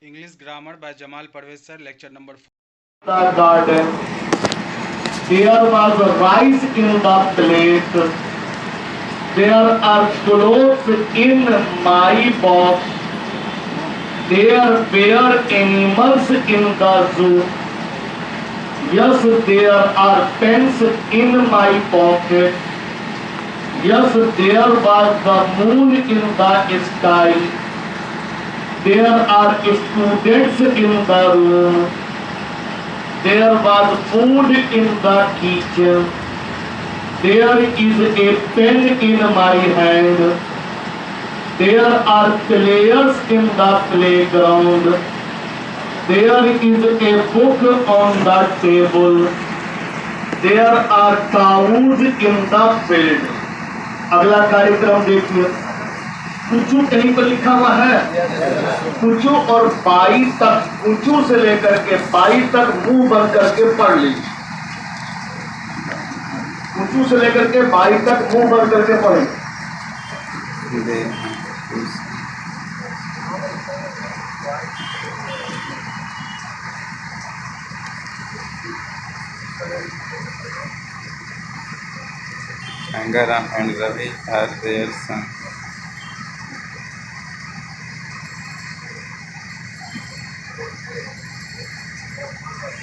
English Grammar by Jamal Parvez sir, lecture number 4. The garden. There was rice in the plate. There are clothes in my box. There were animals in the zoo. Yes, there are pens in my pocket. Yes, there was the moon in the sky. There are students in the room. There was food in the kitchen. There is a pen in my hand. There are players in the playground. There is a book on the table. There are cows in the field. अगला कार्यक्रम देखिए। कुचू कहीं पर लिखा हुआ है, कुचू और by तक, कुचू से लेकर के बाई तक मुंह बंद करके पढ़ लीजिए। कुचू से लेकर के बाई तक मुंह बंद करके पढ़े। Angara and Ravi are their sons.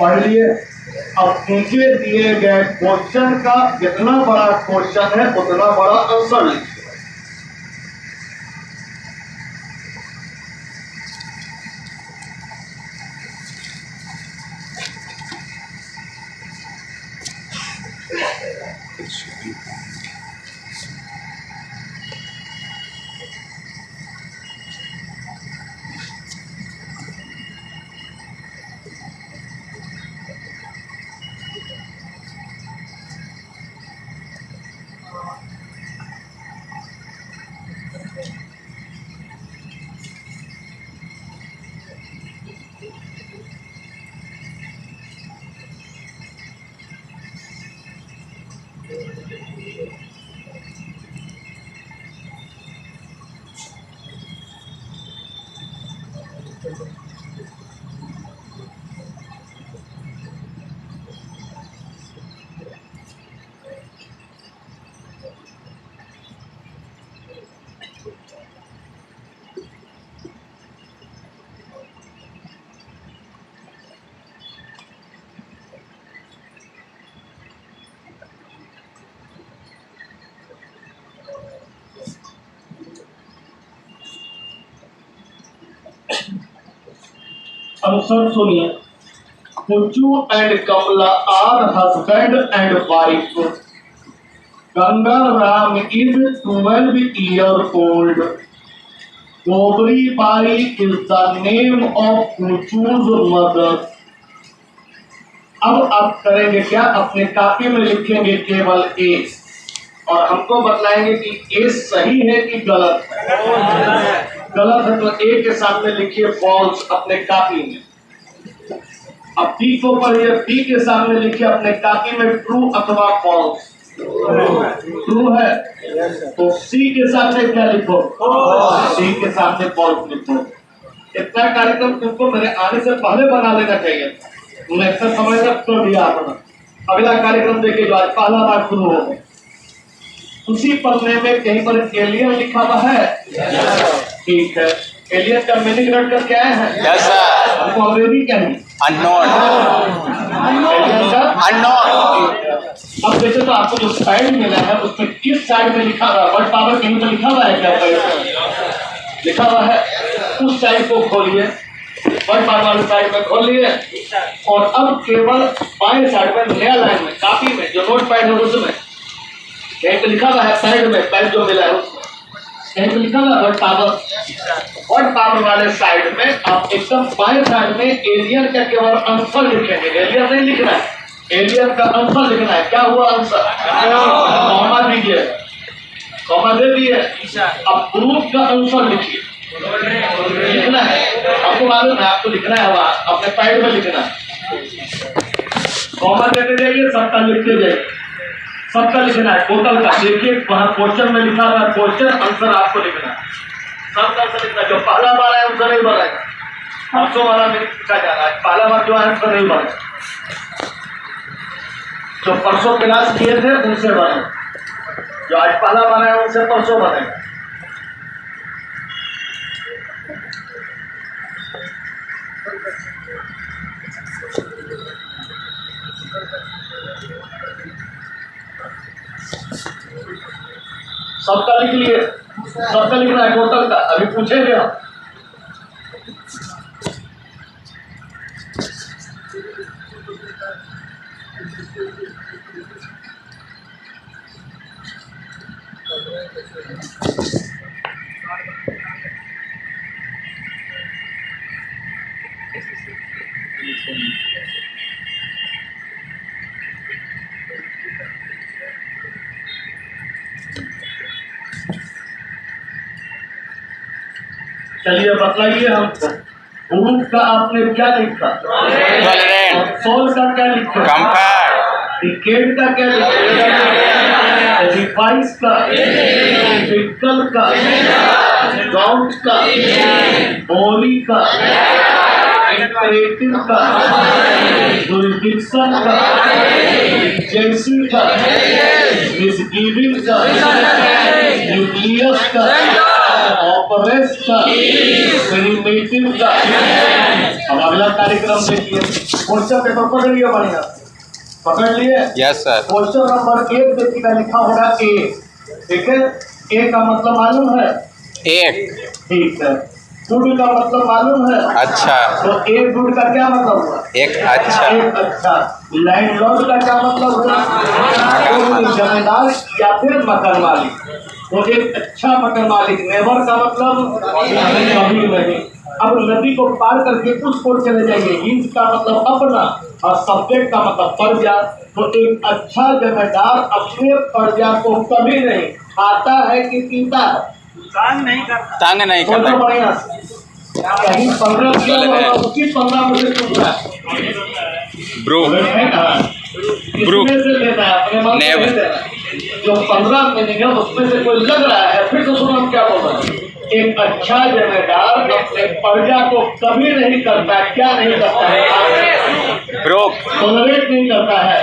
पढ़ लिए। अब नीचे दिए गए क्वेश्चन का जितना बड़ा क्वेश्चन है उतना बड़ा आंसर लिखिए। आंसर सुनिए। Kuchu and Kamala are husband and wife. Ganga Ram is 12 years old. Gobri Bai is the name of Kuchu's mother. अब आप करेंगे क्या, अपने कॉपी में लिखेंगे केवल ए और हमको बतलाएंगे कि ए सही है कि गलत है। गलत है तो ए के सामने लिखिए फॉल्स अपने कॉपी में। अब बी को पढ़िए, बी के सामने लिखिए अपने कॉपी में ट्रू अथवा फॉल्स। ट्रू है तो सी के सामने क्या लिखो, सी के सामने फॉल्स लिखो। इतना कार्यक्रम तुमको मेरे आने से पहले बना लेना चाहिए। तुमने इतना समय तक तो दिया अपना। अगला कार्यक्रम देखिए जो आज पहला बार शुरू हो। उसी पन्ने में कहीं पर एलियन लिखा हुआ है। ठीक है, एलियन का मीनिंग रट कर क्या है? Yes, sir. हमको अंग्रेजी क्या है? Unknown. एलियन का Unknown. अब जैसे तो आपको जो साइड मिला है उसमें किस साइड में लिखा हुआ है? वर्ड पावर कहीं पर लिखा हुआ है क्या? लिखा हुआ है, उस साइड को खोलिए, वर्ड पावर वाली साइड में खोलिए और अब केवल बाएं साइड में नया लाइन में कॉपी में जो नोट पैड है उसमें कहीं पे लिखा हुआ है, साइड में पेन जो मिला है उसमें कहीं पे लिखा हुआ है वर्ड पावर वाले साइड में आप एकदम बाएं साइड में एलियन का केवल आंसर लिखेंगे। एलियन नहीं लिखना है, एलियन का आंसर लिखना है। क्या हुआ आंसर? कॉमा दीजिए, कॉमा दे दिए। अब प्रूफ का आंसर लिखिए, लिखना है। आपको मालूम है आपको लिखना है, वहां अपने पैड में लिखना है। कॉमा देते जाइए, सबका लिखते जाइए, सबका लिखना है टोटल का। देखिए वहां क्वेश्चन में लिखा हुआ है क्वेश्चन, आंसर आपको लिखना है। सबका आंसर लिखना है। जो पहला बार है आंसर नहीं बढ़ाएगा, परसों वाला मेरे पूछा जा रहा है, पहला बार जो है उसका नहीं बने, जो परसों क्लास किए थे उनसे बने, जो आज पहला बना है उनसे परसों बनेगा। सबका लिख लिए, सबका लिखना है टोटल का, अभी पूछेंगे हम। चलिए बतलाइए हमको, ग्रुप का आपने क्या लिखा, और सोल का क्या लिखा, डिकेड का क्या लिखा, रिवाइज का, फिजिकल का, काउंट का, बॉडी का, इंटरेक्टिव का, जुरिडिक्शन का, एजेंसी का, मिसगिविंग का, न्यूक्लियस का, ऑपरेस का, पेरिमेटिव का। अब अगला कार्यक्रम देखिए, क्वेश्चन पेपर पकड़ लिया, बढ़िया पकड़ लिए। Yes sir. क्वेश्चन नंबर 1 देखिएगा, लिखा होगा ए, ठीक है। ए का मतलब मालूम है, एक। ठीक है। गुड का मतलब मालूम है, अच्छा। तो एक गुड का क्या मतलब हुआ, एक अच्छा। एक अच्छा। लैंडलॉर्ड का क्या मतलब हुआ, जमींदार या फिर मकान मालिक। तो एक अच्छा मकान मालिक, नेबर का मतलब कभी नहीं। अब नदी को पार करके उस ओर चले जाइए, हिंद का मतलब अपना, और सब्जेक्ट का मतलब प्रजा। तो एक अच्छा जमींदार अपने प्रजा को कभी नहीं खाता है कि पीता है, तंग नहीं तो करता। बढ़िया कहीं 15 उसी 15 में से पूछ रहा है, ब्रो किसमें से लेना है, अपने मन से नहीं लेना। जो 15 मीनिंग है उसमें से कोई लग रहा है, फिर तो सुनो हम क्या बोल रहे हैं। एक अच्छा जमींदार अपने प्रजा को कभी नहीं करता, क्या नहीं करता है, ब्रो टॉलरेट नहीं करता है,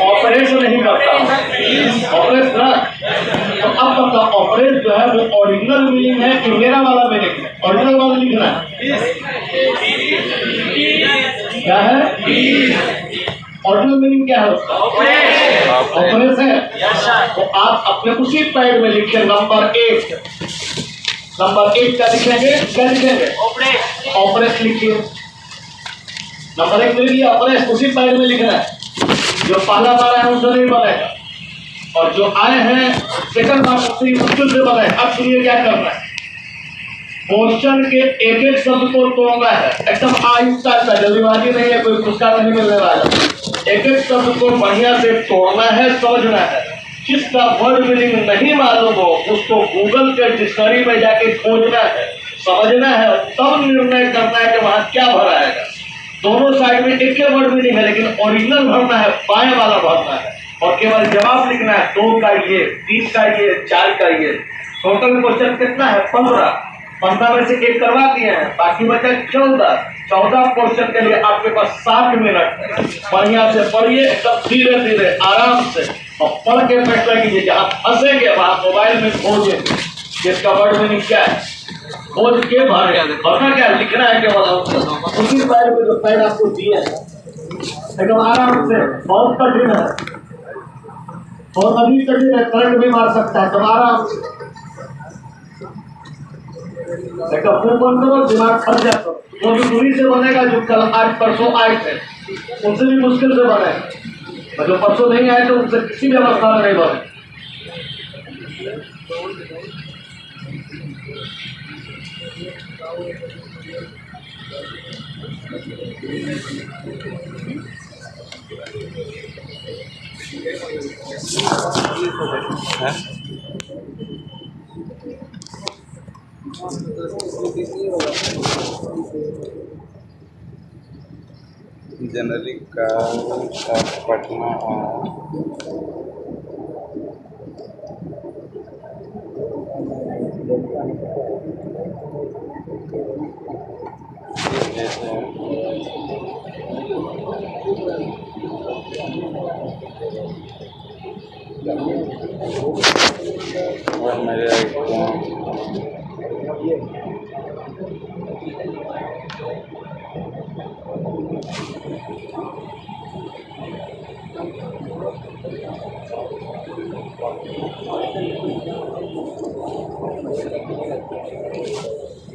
ऑपरेशन नहीं करता, ऑपरेशन ना। तो अब मतलब ऑपरेशन जो है वो ओरिजिनल मीनिंग है कि मेरा वाला मीनिंग है, ओरिजिनल वाला लिखना है, क्या है ओरिजिनल मीनिंग, क्या है उसका, ऑपरेशन है। तो आप अपने उसी पैड में लिखिए नंबर 1, नंबर 1 क्या लिखेंगे, क्या लिखेंगे, ऑपरेशन लिखिए। नंबर 1 लिख लिया, ऑपरेशन उसी पैड में लिखना है। जो पहला बार है उनसे नहीं बनेगा, और जो आए हैं सेकंड बार उससे मुश्किल से बने। अब सुनिए क्या करना है, क्वेश्चन के एक एक शब्द को तोड़ना है, एकदम आहिस्ता आहिस्ता, जल्दीबाजी नहीं है, कोई पुरस्कार नहीं मिलने वाला। एक एक शब्द को बढ़िया से तोड़ना है, समझना है। जिसका वर्ड मीनिंग नहीं मालूम हो उसको गूगल के डिक्शनरी में जाके खोजना है, समझना है, तब निर्णय करना है कि वहां क्या भराएगा। दोनों साइड में एक ही वर्ड मीनिंग है, लेकिन ओरिजिनल भरना है, बाएं वाला भरना है, और केवल जवाब लिखना है। 2 का ये, 3 का ये, 4 का ये। टोटल क्वेश्चन कितना है, 15 में से 1 करवा दिए हैं, बाकी बचा 14 क्वेश्चन के लिए आपके पास 60 मिनट है। बढ़िया से पढ़िए, एकदम धीरे धीरे आराम से, और पढ़ के फैसला कीजिए। जहाँ फंसेंगे वहां मोबाइल में खोजेंगे जिसका वर्ड मीनिंग क्या है, खोज के भरना क्या लिखना है, केवल उसी पैड में जो पैड आपको दिए हैं, एकदम आराम से। बहुत कठिन है, बहुत अभी कठिन है, करंट भी मार सकता है, तो आराम से एकदम मुंह बंद करो, दिमाग फट जाता। वो भी दूरी से बनेगा, जो कल आज परसों आए थे उनसे भी मुश्किल से बनेगा, और जो परसों नहीं आए तो उनसे किसी भी अवस्था में नहीं बने। जनरली का पटना और मेरे icon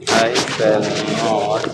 I shall not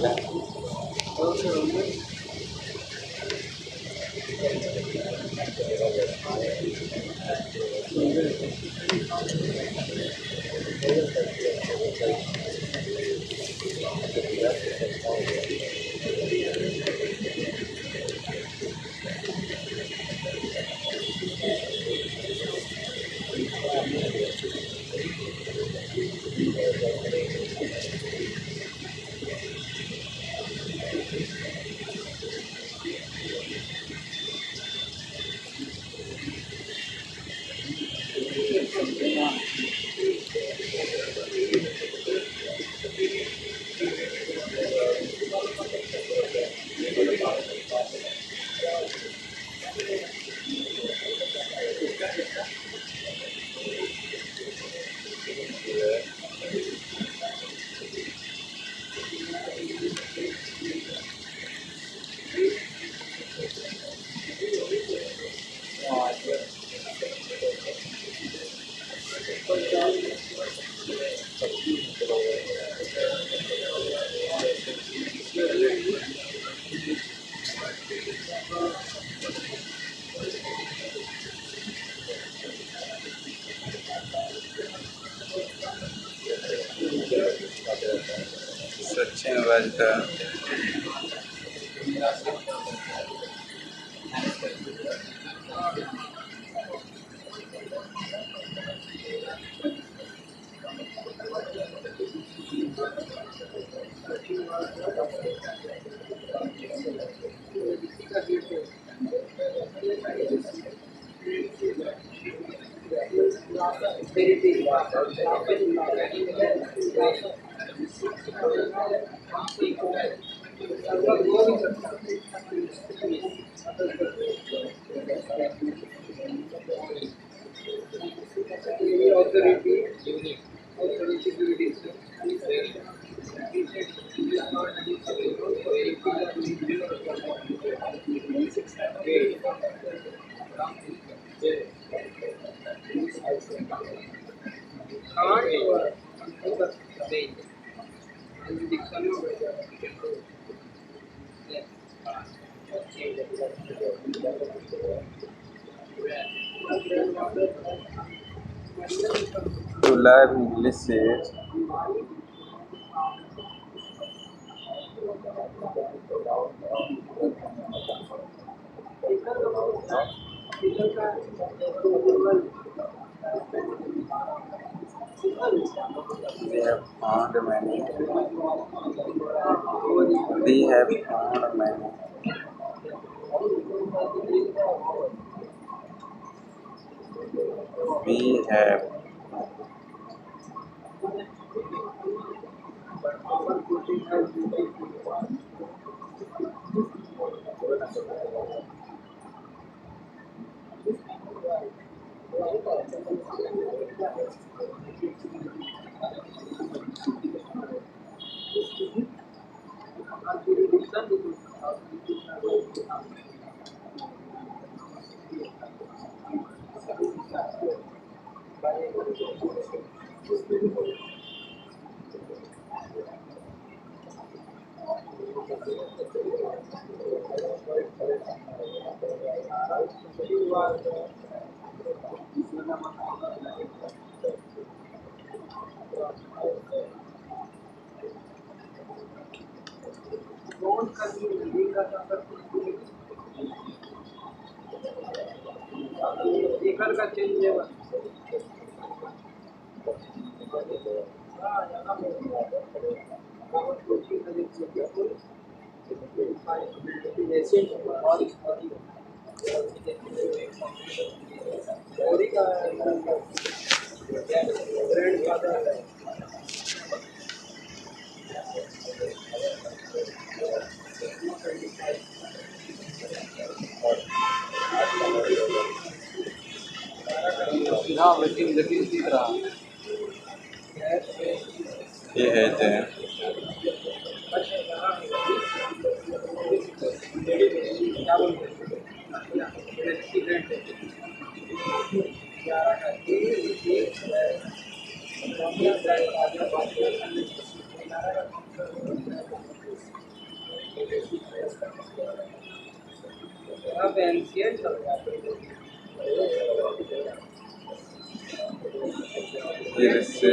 Sachin was the to learn English is we have found many we have found many we have ये है जैन। फिर से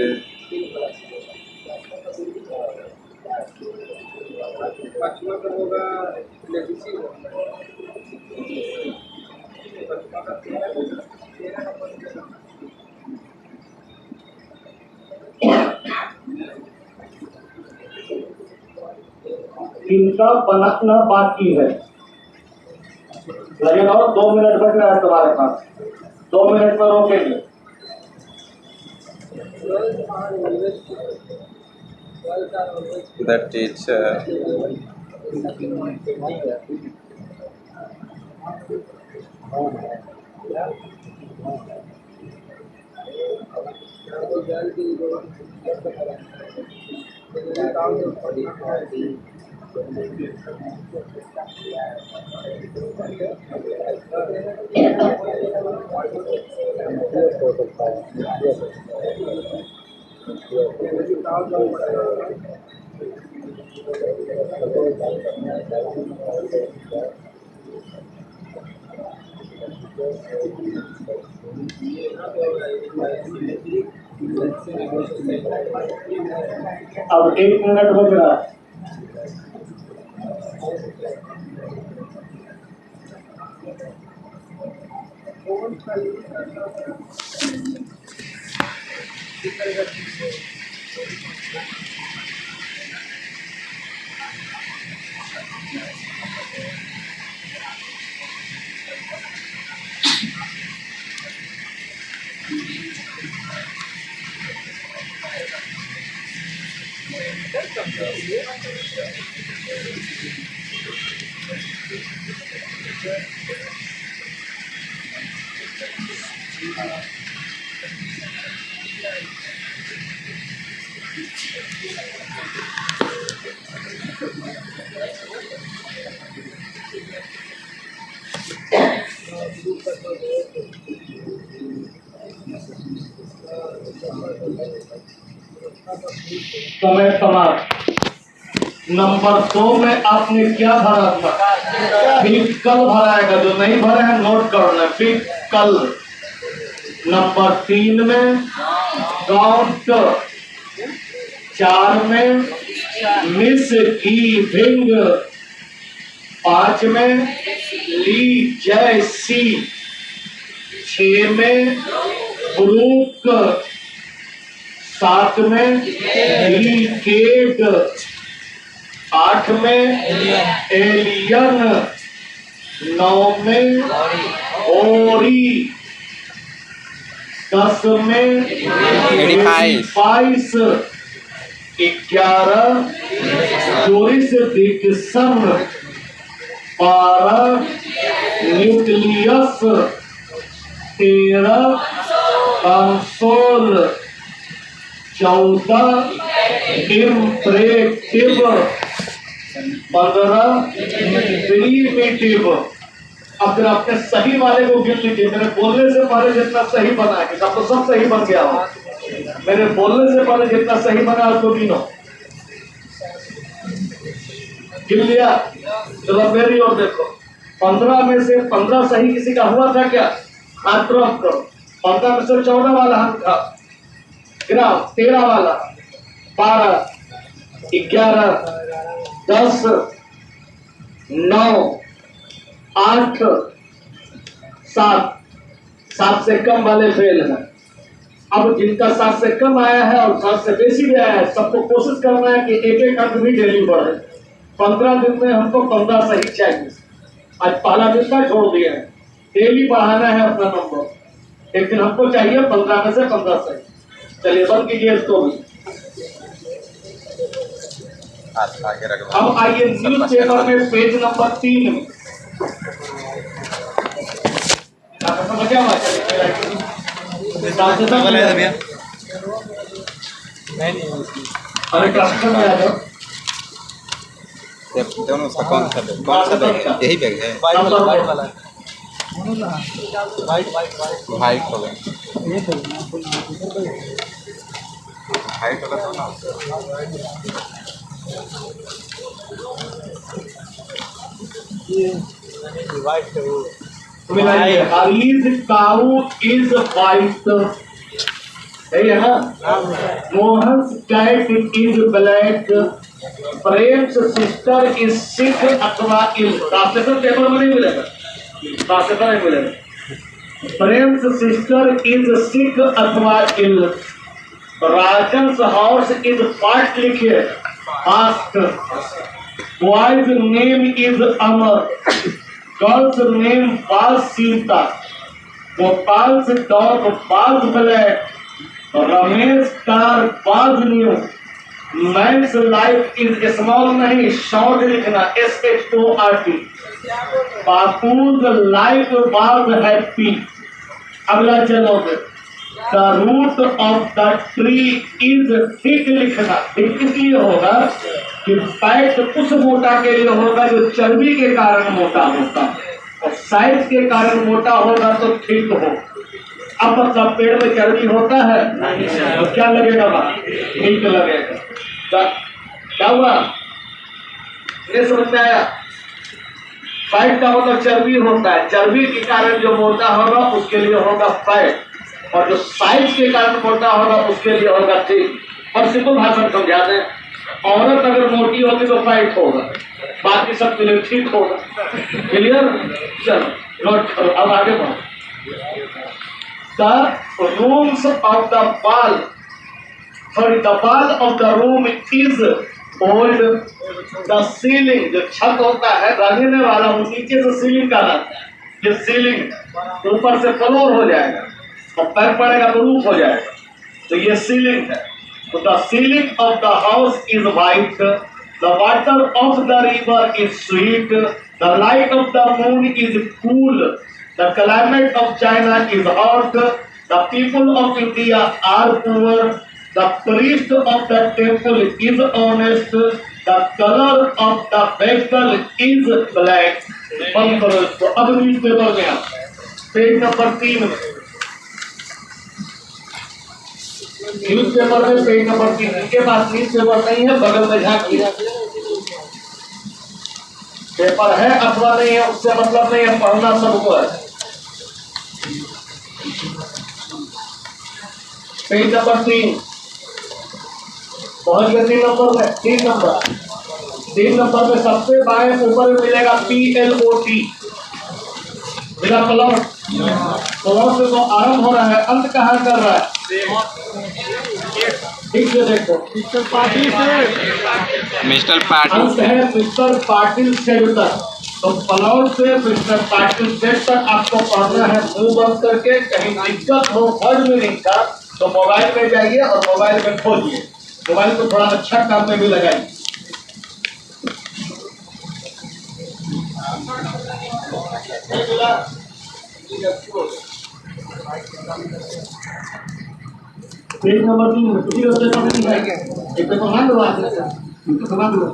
इनका बनना बाकी है, लेकिन और 2 मिनट बच रहा है तुम्हारे पास, 2 मिनट में रोकेंगे। the teacher अब 1 मिनट बच रहा है। समय समाप्त। नंबर 2 में आपने क्या भरा था? कल भराएगा, जो नहीं भरे हैं नोट कर लें। फिर कल। नंबर 3 में काउंट, 4 में मिस गिविंग, 5 में ली जैसी, 6 में ब्रूक, 7 में लीकेड, 8 में एलियन, 9 में ओरी, 10 में edifice, 11 jurisdiction, 12 nucleus, 13 console, 14 इम्प्रेटिव, 15 primitive. अब फिर अपने सही वाले को गिन लीजिए। मेरे बोलने से पहले जितना सही बना है, सब तो सब सही बन गया हो। मेरे बोलने से पहले जितना सही बना उसको गिनो। गिन लिया? चलो मेरी ओर देखो। 15 में से 15 सही किसी का हुआ था क्या? हाथ ड्रॉप करो। 15 में से 14 वाला हाथ था, गिराओ। 13 वाला, 12, 11, 10, 9, 8, 7 से कम वाले फेल हैं। अब जिनका 7 से कम आया है और 7 से बेसी भी आया है, सबको कोशिश करना है कि एक अंक भी डेली बढ़े। 15 दिन में हमको 15 सही चाहिए। आज पहला दिन का छोड़ दिया है, डेली बढ़ाना है अपना नंबर। एक दिन हमको चाहिए 15 में से 15 सही। चलिए बंद कीजिए इसको भी। अब आइए न्यूज पेपर में पेज नंबर 3 में। समझ गया? भैया अरे ट्रांसफर में आ जाओ। दोनों उसका कौन सा बैग है? यही बैग है। वाइट हो गया, वाइट होगा तो ना। Hari's cow is white. है ना? Mohan's cat is black. Prem's sister is Sikh अथवा इल। ट्रांसलेशन पेपर में नहीं मिलेगा, ट्रांसलेशन नहीं मिलेगा। Prem's sister is Sikh अथवा इल। Rajan's horse is fast लिखिए, fast. Boy's name is Amar. Girl's name was Sita. Gopal's dog was black. Ramesh's car was new. Man's life is small नहीं, short लिखना, SHORT. Bapu's life was happy. अगला चलोगे। The root of the tree is thick लिखना, thick इसलिए होगा कि fat उस मोटा के लिए होगा जो चर्बी के कारण मोटा होता है, और साइज के कारण मोटा होगा तो ठीक हो। अब मतलब पेड़ में चर्बी होता है तो क्या लगेगा वहाँ? ठीक लगेगा। क्या हुआ ये समझ में आया? फैट का मतलब चर्बी होता है, चर्बी के कारण जो मोटा होगा उसके लिए होगा फैट, और जो साइज के कारण मोटा होगा उसके लिए होगा ठीक। और सिंपल भाषा में समझा दें, औरत अगर मोटी होगी तो फैट होगा, बाकी सब के लिए ठीक होगा। क्लियर? चलो नोट करो, अब आगे बढ़ो। The rooms of the wall, sorry, the wall of the room is old. The ceiling, जो छत होता है रंगने वाला, वो नीचे से सीलिंग का रहता है। ये सीलिंग ऊपर से फ्लोर हो जाएगा और पैर पड़ेगा तो रूफ हो जाएगा, तो ये सीलिंग है। तो the ceiling of the house is white. The water of the river is sweet. The light of the moon is cool. The climate of China is hot. The people of India are poor. The priest of the temple is honest. The color of the vehicle is black. बंद करो इसको। अब news paper में आप page number 3 में, news paper में page number 3। इनके पास news paper नहीं है, बगल में झांकिए। पेपर है अथवा नहीं है उससे मतलब नहीं है, पढ़ना सबको है। पेज नंबर 3 पहुंच गए। 3 नंबर में, 3 नंबर में सबसे बाएं ऊपर में मिलेगा PLOT, मिला प्लॉट। प्लॉट से तो आरंभ हो रहा है, अंत कहाँ कर रहा है? ठीक से देखो, मिस्टर पाटिल से अंत है मिस्टर पाटिल सेट तक। तो प्लॉट से मिस्टर पाटिल सेट तक आपको पढ़ना है मुंह बंद करके। कहीं दिक्कत हो वर्ड में नहीं था तो मोबाइल में जाइए और मोबाइल में खोलिए, मोबाइल को थोड़ा अच्छा काम में भी लगाइए। पेज नंबर 3 में किसी को पेपर नहीं है, एक पेपर मान लो आप, इनको समझ लो।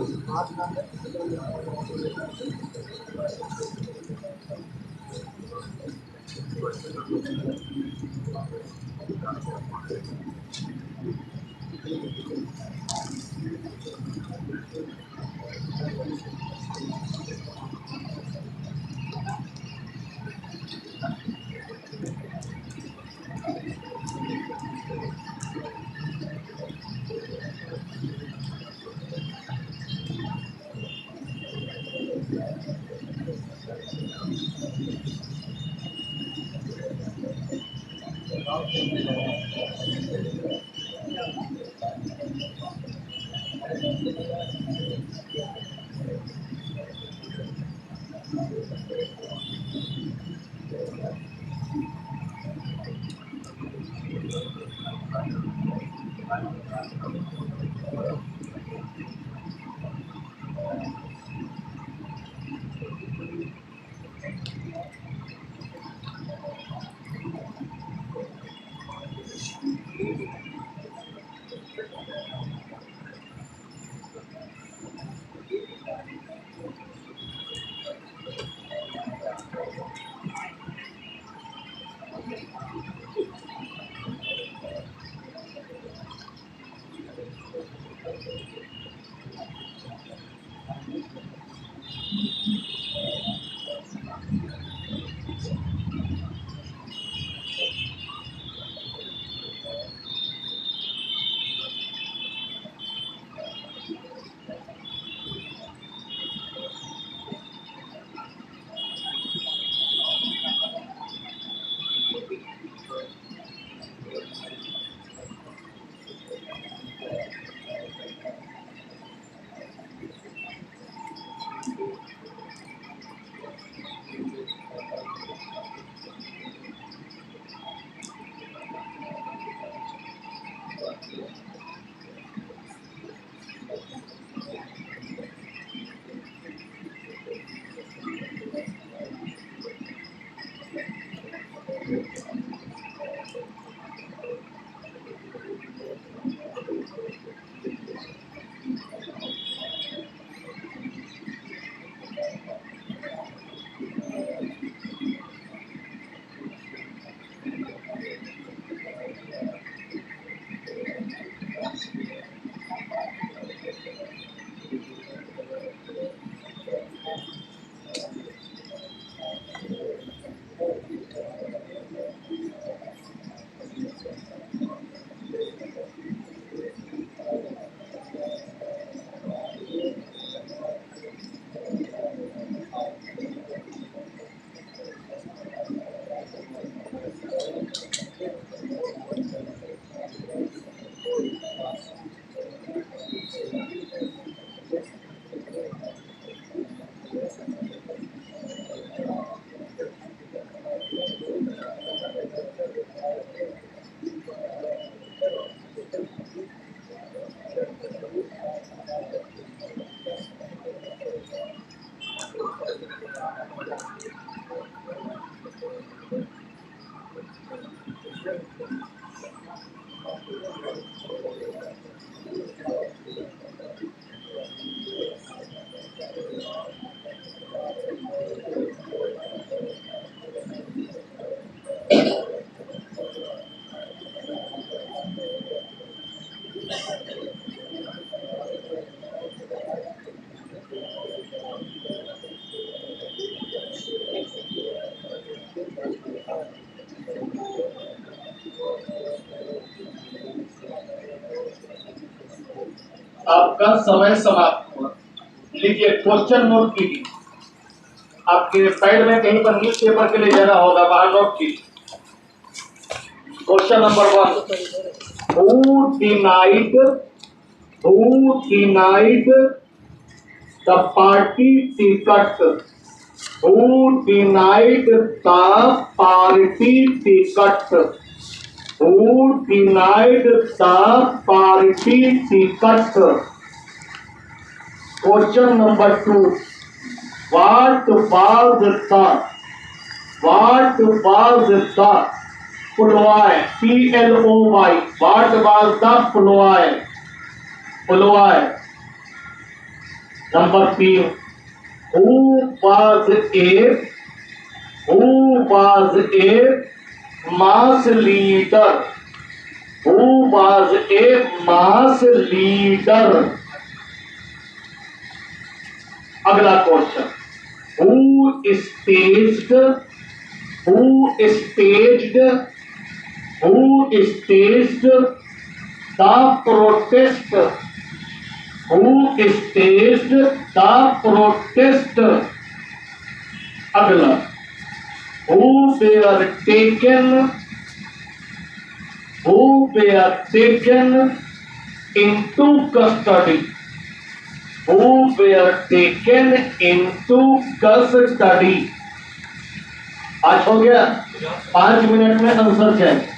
आपका समय समाप्त हुआ। लिखिए, क्वेश्चन नोट कीजिए। आपके पैड में कहीं पर न्यूज पेपर के लिए जगह होगा, वहां नोट कीजिए। Question number 1, who denied the party ticket, who denied the party ticket, who denied the party ticket. Question number 2, what was the ploy, P-L-O-Y, what was the ploy? Number 3, who was a mass leader, who was a mass leader? अगला question, who staged the protest, who staged the protest? अगला, who were taken into custody, who were taken into custody? आज हो गया, 5 minute में answer चाहिए।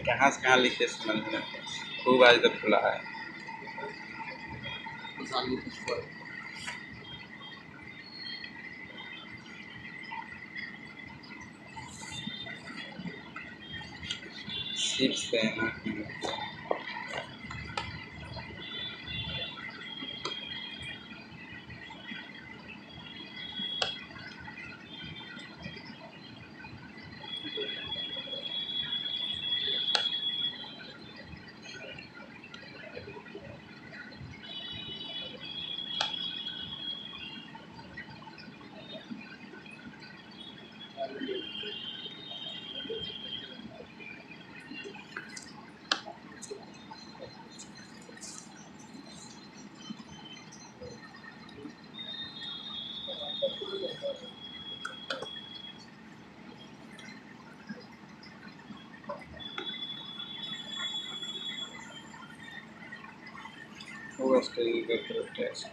कहाँ से कहाँ लिखे समझ में खूब आज तक खुला है। शिव सेना वो स्टेज पे प्रोटेस्ट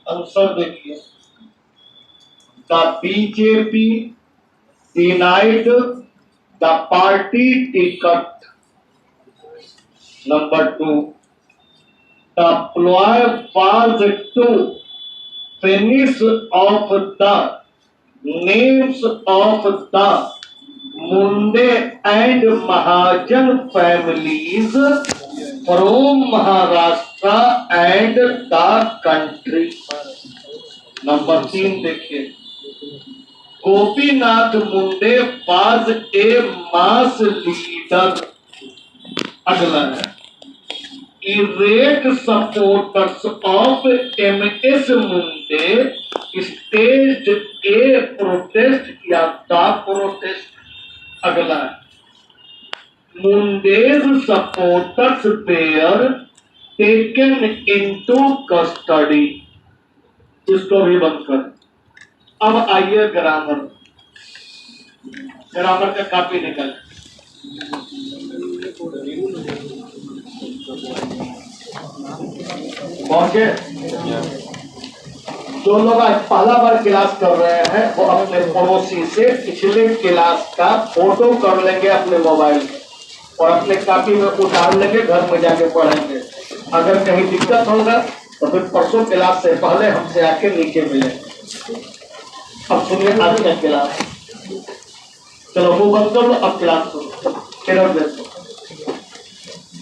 आंसर देखिए, the BJP denied the party ticket. Number 2, the ploy was to finish off the names of the Munde and Mahajan families from Maharashtra and the country. Number 3 देखिए, Gopinath Munde was a mass leader. अगला है, irate supporters of MS Munde staged a protest या the protest. अगला है, Munde's supporters were taken into custody. इसको भी बंद कर। अब आइए ग्रामर, ग्रामर का कॉपी निकल। पहुंचे? जो लोग आज पहला बार क्लास कर रहे हैं वो अपने पड़ोसी से पिछले क्लास का फोटो कर लेंगे अपने मोबाइल में और अपने कॉपी में उतार लेंगे, घर में जाके पढ़ेंगे। अगर कहीं दिक्कत होगा तो फिर परसों क्लास से पहले हमसे आके नीचे मिले। अब सुनिए आज का क्लास, चलो मुंह बंद कर लो, अब क्लास सुनो। देखो,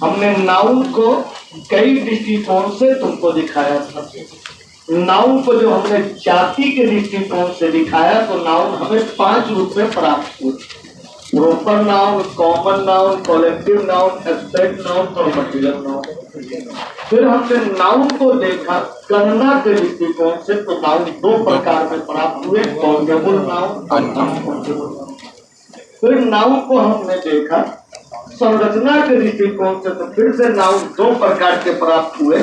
हमने नाउन को कई दृष्टिकोण से तुमको दिखाया था। नाउन को जो हमने जाति के दृष्टिकोण से दिखाया तो नाउन हमें 5 रूप में प्राप्त हुए, proper noun, common noun, collective noun, abstract noun और मटेरियल नाउन। फिर हमने नाउन को देखा गणना के दृष्टिकोण से तो नाउन 2 प्रकार में प्राप्त हुए, काउंटेबल नाउन और अनकाउंटेबल नाउन। फिर नाउन को हमने देखा संरचना के दृष्टिकोण से तो फिर से नाउन 2 प्रकार के प्राप्त हुए,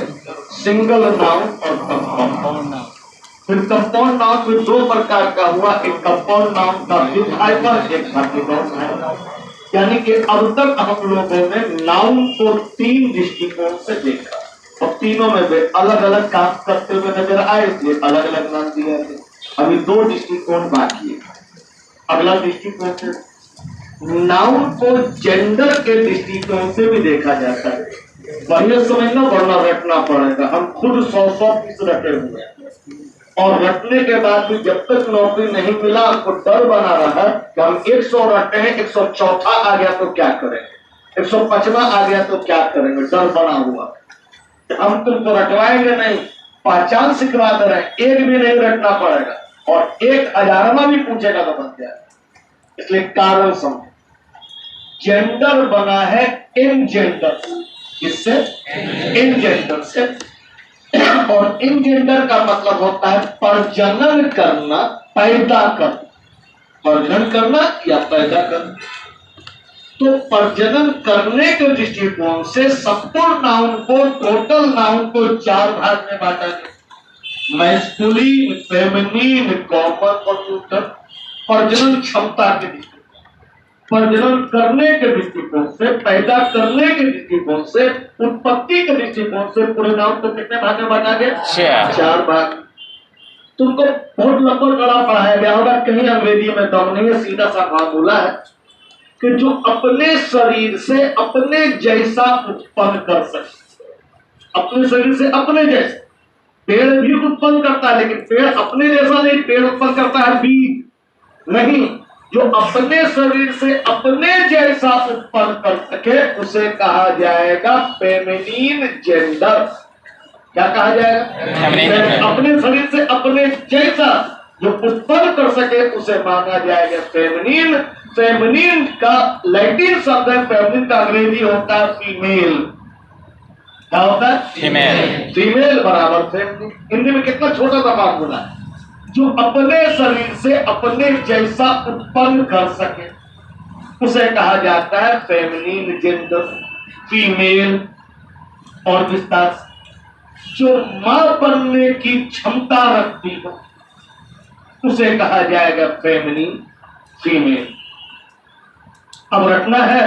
सिंगल नाउन और कंपाउंड नाउन। फिर कंपाउंड नाउन फिर 2 प्रकार का हुआ, एक कंपाउंड नाउन का हाइपर, एक नाउन। यानी कि अब तक हम लोगों ने नाउन को 3 दृष्टिकोण से देखा और तीनों में वे अलग अलग काम करते हुए नजर आए, इसलिए अलग अलग नाम दिया थे। अभी 2 दृष्टिकोण बाकी है। अगला दृष्टिकोण से नाउन को जेंडर के दृष्टिकोण से भी देखा जाता है। बढ़िया समझना वरना रटना पड़ेगा। हम खुद 100 पीस रटे हुए हैं और रटने के बाद भी जब तक नौकरी नहीं मिला आपको डर बना रहा कि हम 100 रटे हैं, 104 आ गया तो क्या करेंगे, 105वां आ गया तो क्या करेंगे, डर बना हुआ। हम तुमको रटवाएंगे नहीं, पहचान सिखवा दे रहे हैं, एक भी नहीं रटना पड़ेगा और 1000वां भी पूछेगा तो बन जाएगा। इसलिए कारण समझ, जेंडर बना है इन जेंडर, इससे इन जेंडर से, और इन जेंडर का मतलब होता है प्रजनन करना, पैदा करना। प्रजनन करना या पैदा करना। तो प्रजनन करने के दृष्टिकोण से संपूर्ण नाउन को, टोटल नाउन को 4 भाग में बांटा गया, मैस्कुलिन, फेमिनिन, कॉमन और न्यूट्रल। प्रजनन क्षमता के दृष्टिकोण, प्रजनन करने के दृष्टिकोण से, पैदा करने के दृष्टिकोण से, उत्पत्ति के दृष्टिकोण से पूरे नाउन को कितने भाग में बांटा गया? 4 भाग। तुमको बहुत लंबा बड़ा पढ़ाया गया होगा, कहीं अंग्रेजी में दम नहीं है, सीधा सा फार्मूला है कि जो अपने शरीर से अपने जैसा उत्पन्न कर सके, अपने शरीर से अपने जैसा। पेड़ भी उत्पन्न करता है, लेकिन पेड़ अपने जैसा नहीं, पेड़ उत्पन्न करता है बीज नहीं। जो अपने शरीर से अपने जैसा उत्पन्न कर सके उसे कहा जाएगा फेमिनिन जेंडर। क्या कहा जाएगा? अपने शरीर से अपने जैसा जो उत्पन्न कर सके उसे माना जाएगा फेमिनिन। फेमिनिन का लैटिन शब्द है, फेमिनिन का अंग्रेजी होता है फीमेल। क्या होता है? फीमेल। फीमेल बराबर फेमिनिन। हिंदी में कितना छोटा सा फार्मूला है, जो अपने शरीर से अपने जैसा उत्पन्न कर सके उसे कहा जाता है फेमिनिन जेंडर, फीमेल। और विस्तार से जो मां बनने की क्षमता रखती हो उसे कहा जाएगा फेमिनिन, फीमेल। अब रखना है,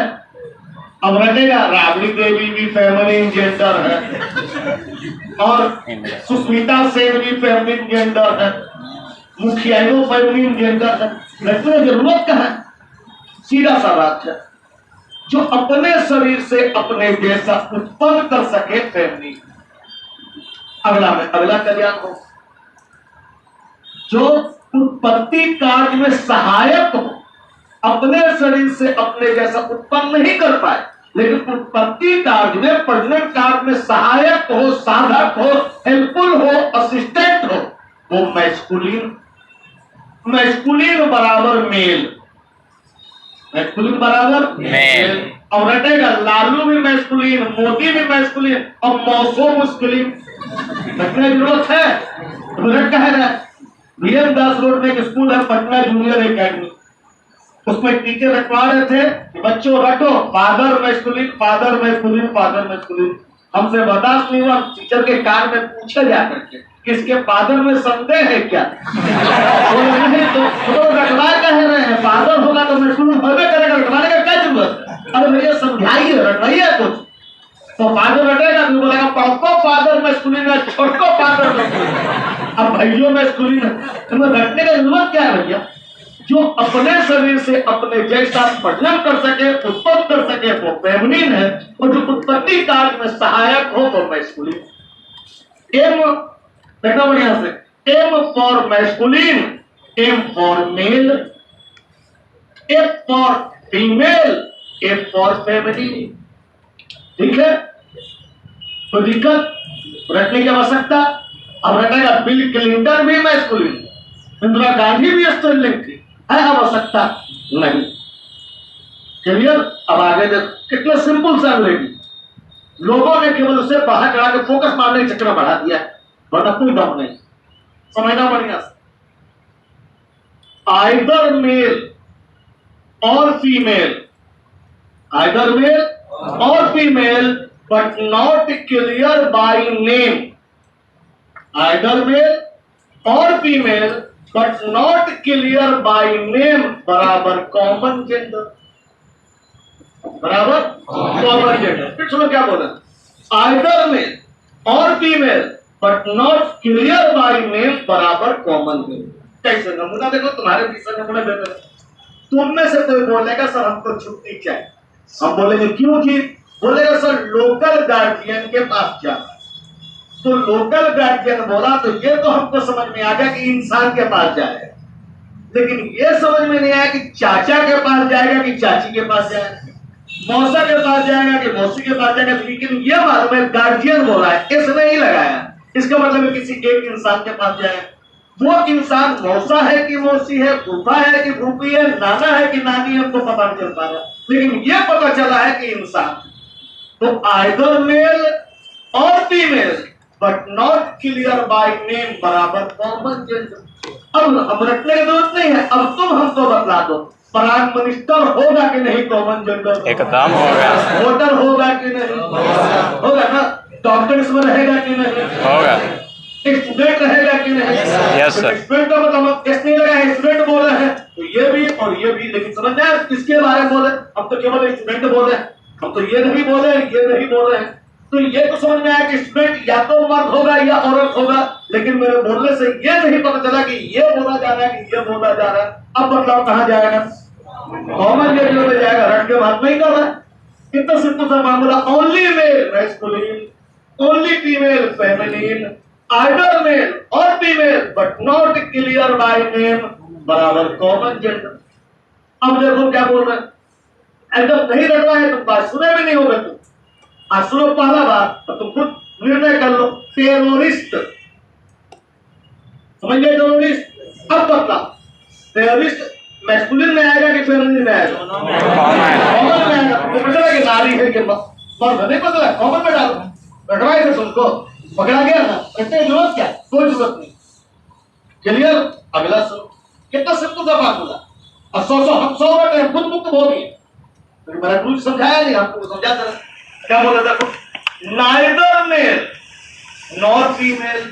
अब रटेगा। राबड़ी देवी भी फेमिनिन जेंडर है और सुष्मिता सेन भी फेमिनिन जेंडर है, मुखियानो फेमिनिन जेंडर है। रखने की जरूरत कहाँ है? सीधा सा बात है, जो अपने शरीर से अपने जैसा उत्पन्न कर सके फेमिनिन। अगला में अगला कल्याण हो, जो उत्पत्ति कार्य में सहायक हो, अपने शरीर से अपने जैसा उत्पन्न नहीं कर पाए लेकिन उत्पत्ति कार्य में, प्रजनन कार्य में सहायक हो, साधक हो, हेल्पफुल हो, असिस्टेंट हो, वो मैस्कुलिन। मैस्कुलिन बराबर मेल, मैस्कुलिन बराबर मेल। और रटेगा, लालू भी मैस्कुलिन, मोदी भी मैस्कुलिन और मौसो मुस्कुलिन। रखने की जरूरत है तो रट कहेगा। बीएम दास रोड में एक स्कूल है, पटना जूनियर एकेडमी, उसमें टीचर रखवा रहे थे कि बच्चों रटो father masculine, father masculine, father masculine. हमसे बर्दाश्त नहीं हुआ, टीचर के कान में पूछे जा करके किसके फादर में संदेह है क्या? तो रटवा कह रहे हैं, फादर होगा तो मैस्कुलिन होबे करेगा, रटवाने का क्या जरूरत है? अरे भैया समझाइए, रटवाइए कुछ। तो फादर रटेगा तो बोलेगा पापा फादर मैस्कुलिन है, छोटको फादर मैस्कुलिन। अब भाइयों मैस्कुलिन है, तो रटने का जरूरत क्या है भैया? जो अपने शरीर से अपने जैसा प्रजनन कर सके, उत्पन्न कर सके वो फेमिनिन है, और जो उत्पत्ति कार्य में सहायक हो वो मैस्कुलिन। एम देखना बढ़िया से, M for masculine, M for male, F for female, F for feminine. ठीक है? तो दिक्कत रटने की आवश्यकता। अब रटेगा बिल क्लिंटन भी मैस्कुलिन, इंदिरा गांधी भी स्त्रीलिंग थी, है आवश्यकता नहीं। क्लियर? अब आगे देख, कितना सिंपल सा अंग्रेजी, लोगों ने केवल उसे बाहर चढ़ा के फोकस मारने के चक्कर में बढ़ा दिया, वरना कोई दम नहीं। समझना बढ़िया से, आइदर मेल और फीमेल, आइदर मेल और female but not clear by name, either male और female but not clear by name बराबर कॉमन जेंडर, बराबर कॉमन जेंडर। फिर सुनो क्या बोला, आइदर मेल और female but not clear by name बराबर कॉमन जेंडर। कैसे नमूना देखो, तुम्हारे पीछे नमूना देते, तुम में से कोई बोलेगा सर हमको छुट्टी चाहिए, हम बोलेंगे क्यों जी? बोलेगा सर लोकल गार्जियन के पास जाना। तो लोकल गार्जियन बोला तो ये तो हमको समझ में आ गया कि इंसान के पास जाएगा, लेकिन ये समझ में नहीं आया कि चाचा के पास जाएगा कि चाची के पास जाएगा, मौसा के पास जाएगा कि मौसी के पास जाएगा। लेकिन ये मालूम है गार्जियन बोला है, इसने ही लगाया, इसका मतलब है किसी एक इंसान के पास जाएगा। वो इंसान मौसा है कि मौसी है, फूफा है कि फूफी है, नाना है कि नानी है, हमको पता नहीं चल पा रहा, लेकिन ये पता चला है कि इंसान। तो आइदर मेल और female but not clear by name बराबर कॉमन जेंडर। अब हम रटने की जरूरत नहीं है, अब तुम हमको बतला दो प्राइम मिनिस्टर होगा कि नहीं कॉमन जेंडर? एकदम होगा। वोटर होगा कि नहीं? होगा ना। डॉक्टर इसमें रहेगा कि नहीं? होगा। स्टूडेंट रहेगा कि नहीं? Yes sir. स्टूडेंट का मतलब कैसे नहीं लगा है, स्टूडेंट बोल रहे हैं तो ये भी और ये भी, लेकिन समझ में आया किसके बारे में बोले? अब तो केवल स्टूडेंट बोले, हम तो ये नहीं बोले, ये नहीं बोल रहे हैं। तो ये तो समझ में आया कि स्टूडेंट या तो मर्द होगा या औरत होगा, लेकिन मेरे बोलने से ये नहीं पता चला कि ये बोला जा रहा है कि ये बोला जा रहा है। अब बदलाव कहाँ जाएगा? कॉमन जेंडर में जाएगा। रट के बात नहीं कर रहा है, कितना सिंपल सा मामला। Only male masculine, only female feminine, either male और female but not clear by name बराबर कॉमन जेंडर। अब देखो क्या बोल रहे हैं, एकदम नहीं रटवा है, तुम बात सुने भी नहीं होगा। तुम आज सुनो पहला बात तो तुम खुद निर्णय कर लो। टेररिस्ट, समझ गए? टेररिस्ट। अब बतला, टेररिस्ट मैस्कुलिन में आएगा कि फेमिनिन में आएगा? कॉमन में आएगा। तो पता है कि नारी है कि मर्द नहीं पता है, कॉमन में डालो। रटवाए थे तुमको, पकड़ा गया ना, रटने की जरूरत क्या? कोई जरूरत नहीं। क्लियर? अगला सुनो, कितना सिंपल सा बात बोला। और सोचो हम 100 रटे हैं, खुद मुक्त हो गए। तो मेरा गुरु समझाया नहीं, आपको समझा था क्या बोला? देखो, neither male nor female,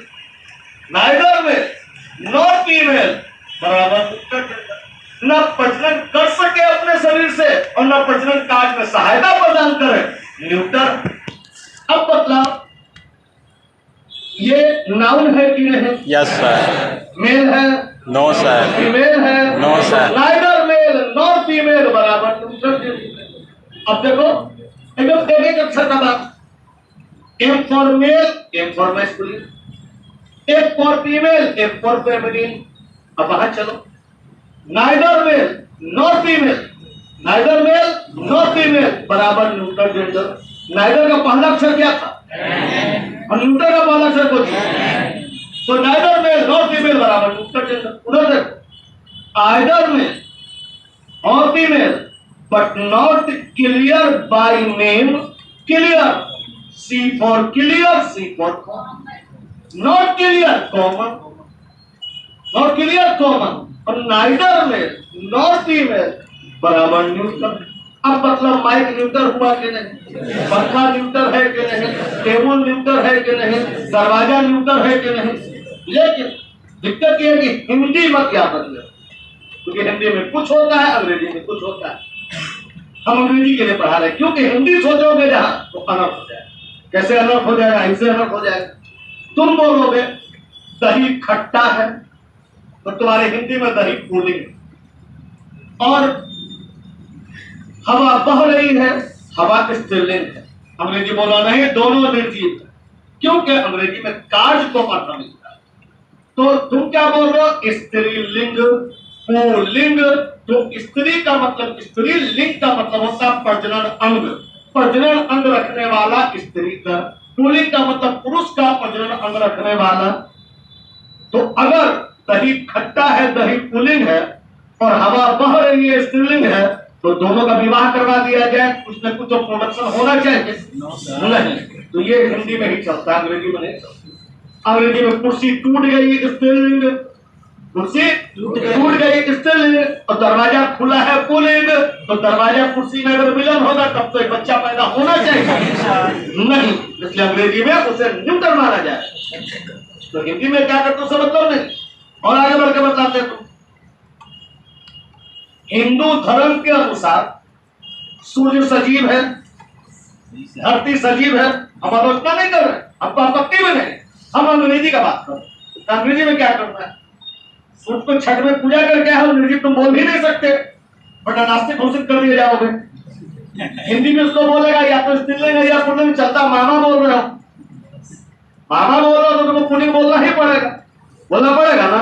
neither male nor female बराबर न प्रजनन कर सके अपने शरीर से और न प्रजनन कार्य में सहायता प्रदान करे, न्यूटर। अब बतलाओ, ये नाउन है कि नहीं? Yes sir. मेल है? No sir. फीमेल है? No sir. Neither male nor female बराबर न्यूटर। अब देखो एकदम एक अक्षर का बात। M for male, M for masculine, F for female, F for feminine. अब वहां चलो, neither male nor female, neither male nor female बराबर न्यूट्रल जेंडर। नाइदर का पहला अक्षर क्या था? और न्यूट्रल का पहला अक्षर कुछ, तो नाइदर मेल नॉर फीमेल बराबर न्यूट्रल जेंडर। उधर देखो, आइदर मेल और female but not clear by name, clear C for clear, C for common, not clear common, not clear common, और नाइदर मेल नॉर फीमेल बराबर neutral. अब मतलब mic neutral हुआ कि नहीं? पंखा न्यूट्रल है कि नहीं? टेबल न्यूट्रल है कि नहीं? दरवाजा न्यूट्रल है कि नहीं? लेकिन दिक्कत यह है कि हिंदी मत याद रखिए, क्योंकि हिंदी में कुछ होता है, अंग्रेजी में कुछ होता है। हम अंग्रेजी के लिए पढ़ा रहे हैं, क्योंकि हिंदी सोचोगे जहां तो अनर्थ हो जाएगा। कैसे अनर्थ हो जाएगा? इससे अनर्थ हो जाएगा। तुम बोलोगे दही खट्टा है तो तुम्हारे हिंदी में दही कूलिंग है, और हवा बह रही है, हवा स्त्रीलिंग है। अंग्रेजी बोला नहीं, दोनों निर्जीव है, क्योंकि अंग्रेजी में कार्य को अर्थ मिलता है। तो तुम क्या बोल रहे हो? स्त्रीलिंग, पुल्लिंग। तो स्त्री का मतलब, स्त्री लिंग का मतलब होता है प्रजनन अंग, प्रजनन अंग रखने वाला स्त्री का। पुल्लिंग का मतलब पुरुष का प्रजनन अंग रखने वाला। तो अगर दही खट्टा है, दही पुल्लिंग है, और हवा बह रही है, स्त्रीलिंग है, तो दोनों का विवाह करवा दिया जाए, कुछ न कुछ तो प्रोडक्शन होना चाहिए। नहीं, तो ये हिंदी में ही चलता है, अंग्रेजी में नहीं चलता। अंग्रेजी में कुर्सी टूट गई, स्त्रीलिंग, कुर्सी टूट गई स्त्रीलिंग, और दरवाजा खुला है पुल्लिंग। तो दरवाजा कुर्सी में अगर मिलन होगा तब तो एक बच्चा पैदा होना चाहिए, नहीं, इसलिए अंग्रेजी में उसे न्यूट्रल माना जाए। तो हिंदी में क्या करते हो समझ नहीं। और आगे बढ़ के बताते तुम, हिंदू धर्म के अनुसार सूर्य सजीव है, धरती सजीव है। हम आलोचना नहीं कर रहे, हमको आपत्ति में नहीं, हम अंग्रेजी का बात कर रहे। अंग्रेजी में क्या करना है? सूर्य को छठ में पूजा करके है, अंग्रेजी तुम बोल ही नहीं सकते, बट नास्तिक घोषित कर दिए जाओगे। हिंदी में उसको बोलेगा या तो स्त्रीलिंग है या पुल्लिंग, चलता मामा बोल रहे हो, मामा बोल रहे हो तो तुमको पुल्लिंग बोलना ही पड़ेगा, बोलना पड़ेगा ना।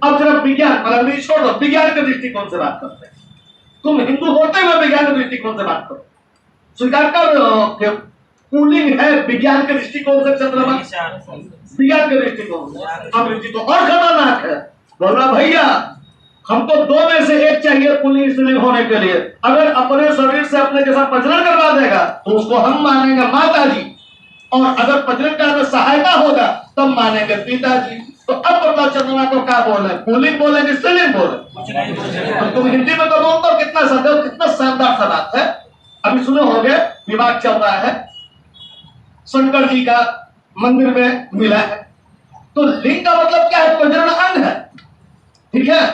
अब जरा विज्ञान, अंग्रेजी छोड़ दो, विज्ञान के दृष्टिकोण से बात करते हैं। तुम हिंदू होते हुए विज्ञान के दृष्टिकोण से बात करो, स्वीकार कर रहे हो कि पुल्लिंग है विज्ञान के दृष्टिकोण से, चंद्रमा विज्ञान के दृष्टिकोण से। अंग्रेजी तो और खतरनाक है, बोल रहा भैया हमको दो में से एक चाहिए पुल्लिंग स्त्रीलिंग होने के लिए। अगर अपने शरीर से अपने जैसा प्रजनन करवा देगा तो उसको हम मानेंगे माता जी, और अगर प्रजनन करने में सहायता होगा तब मानेंगे पिताजी। तो अब बताओ चंद्रमा को क्या बोले, पुल्लिंग बोले स्त्रीलिंग बोले? तो तुम हिंदी में तो बोलते हो, कितना सदैव, कितना शानदार सा बात है। अभी सुने होंगे विवाद चल रहा है, शंकर जी का मंदिर में मिला है, तो लिंग का मतलब क्या है? प्रजनन अंग है, ठीक है।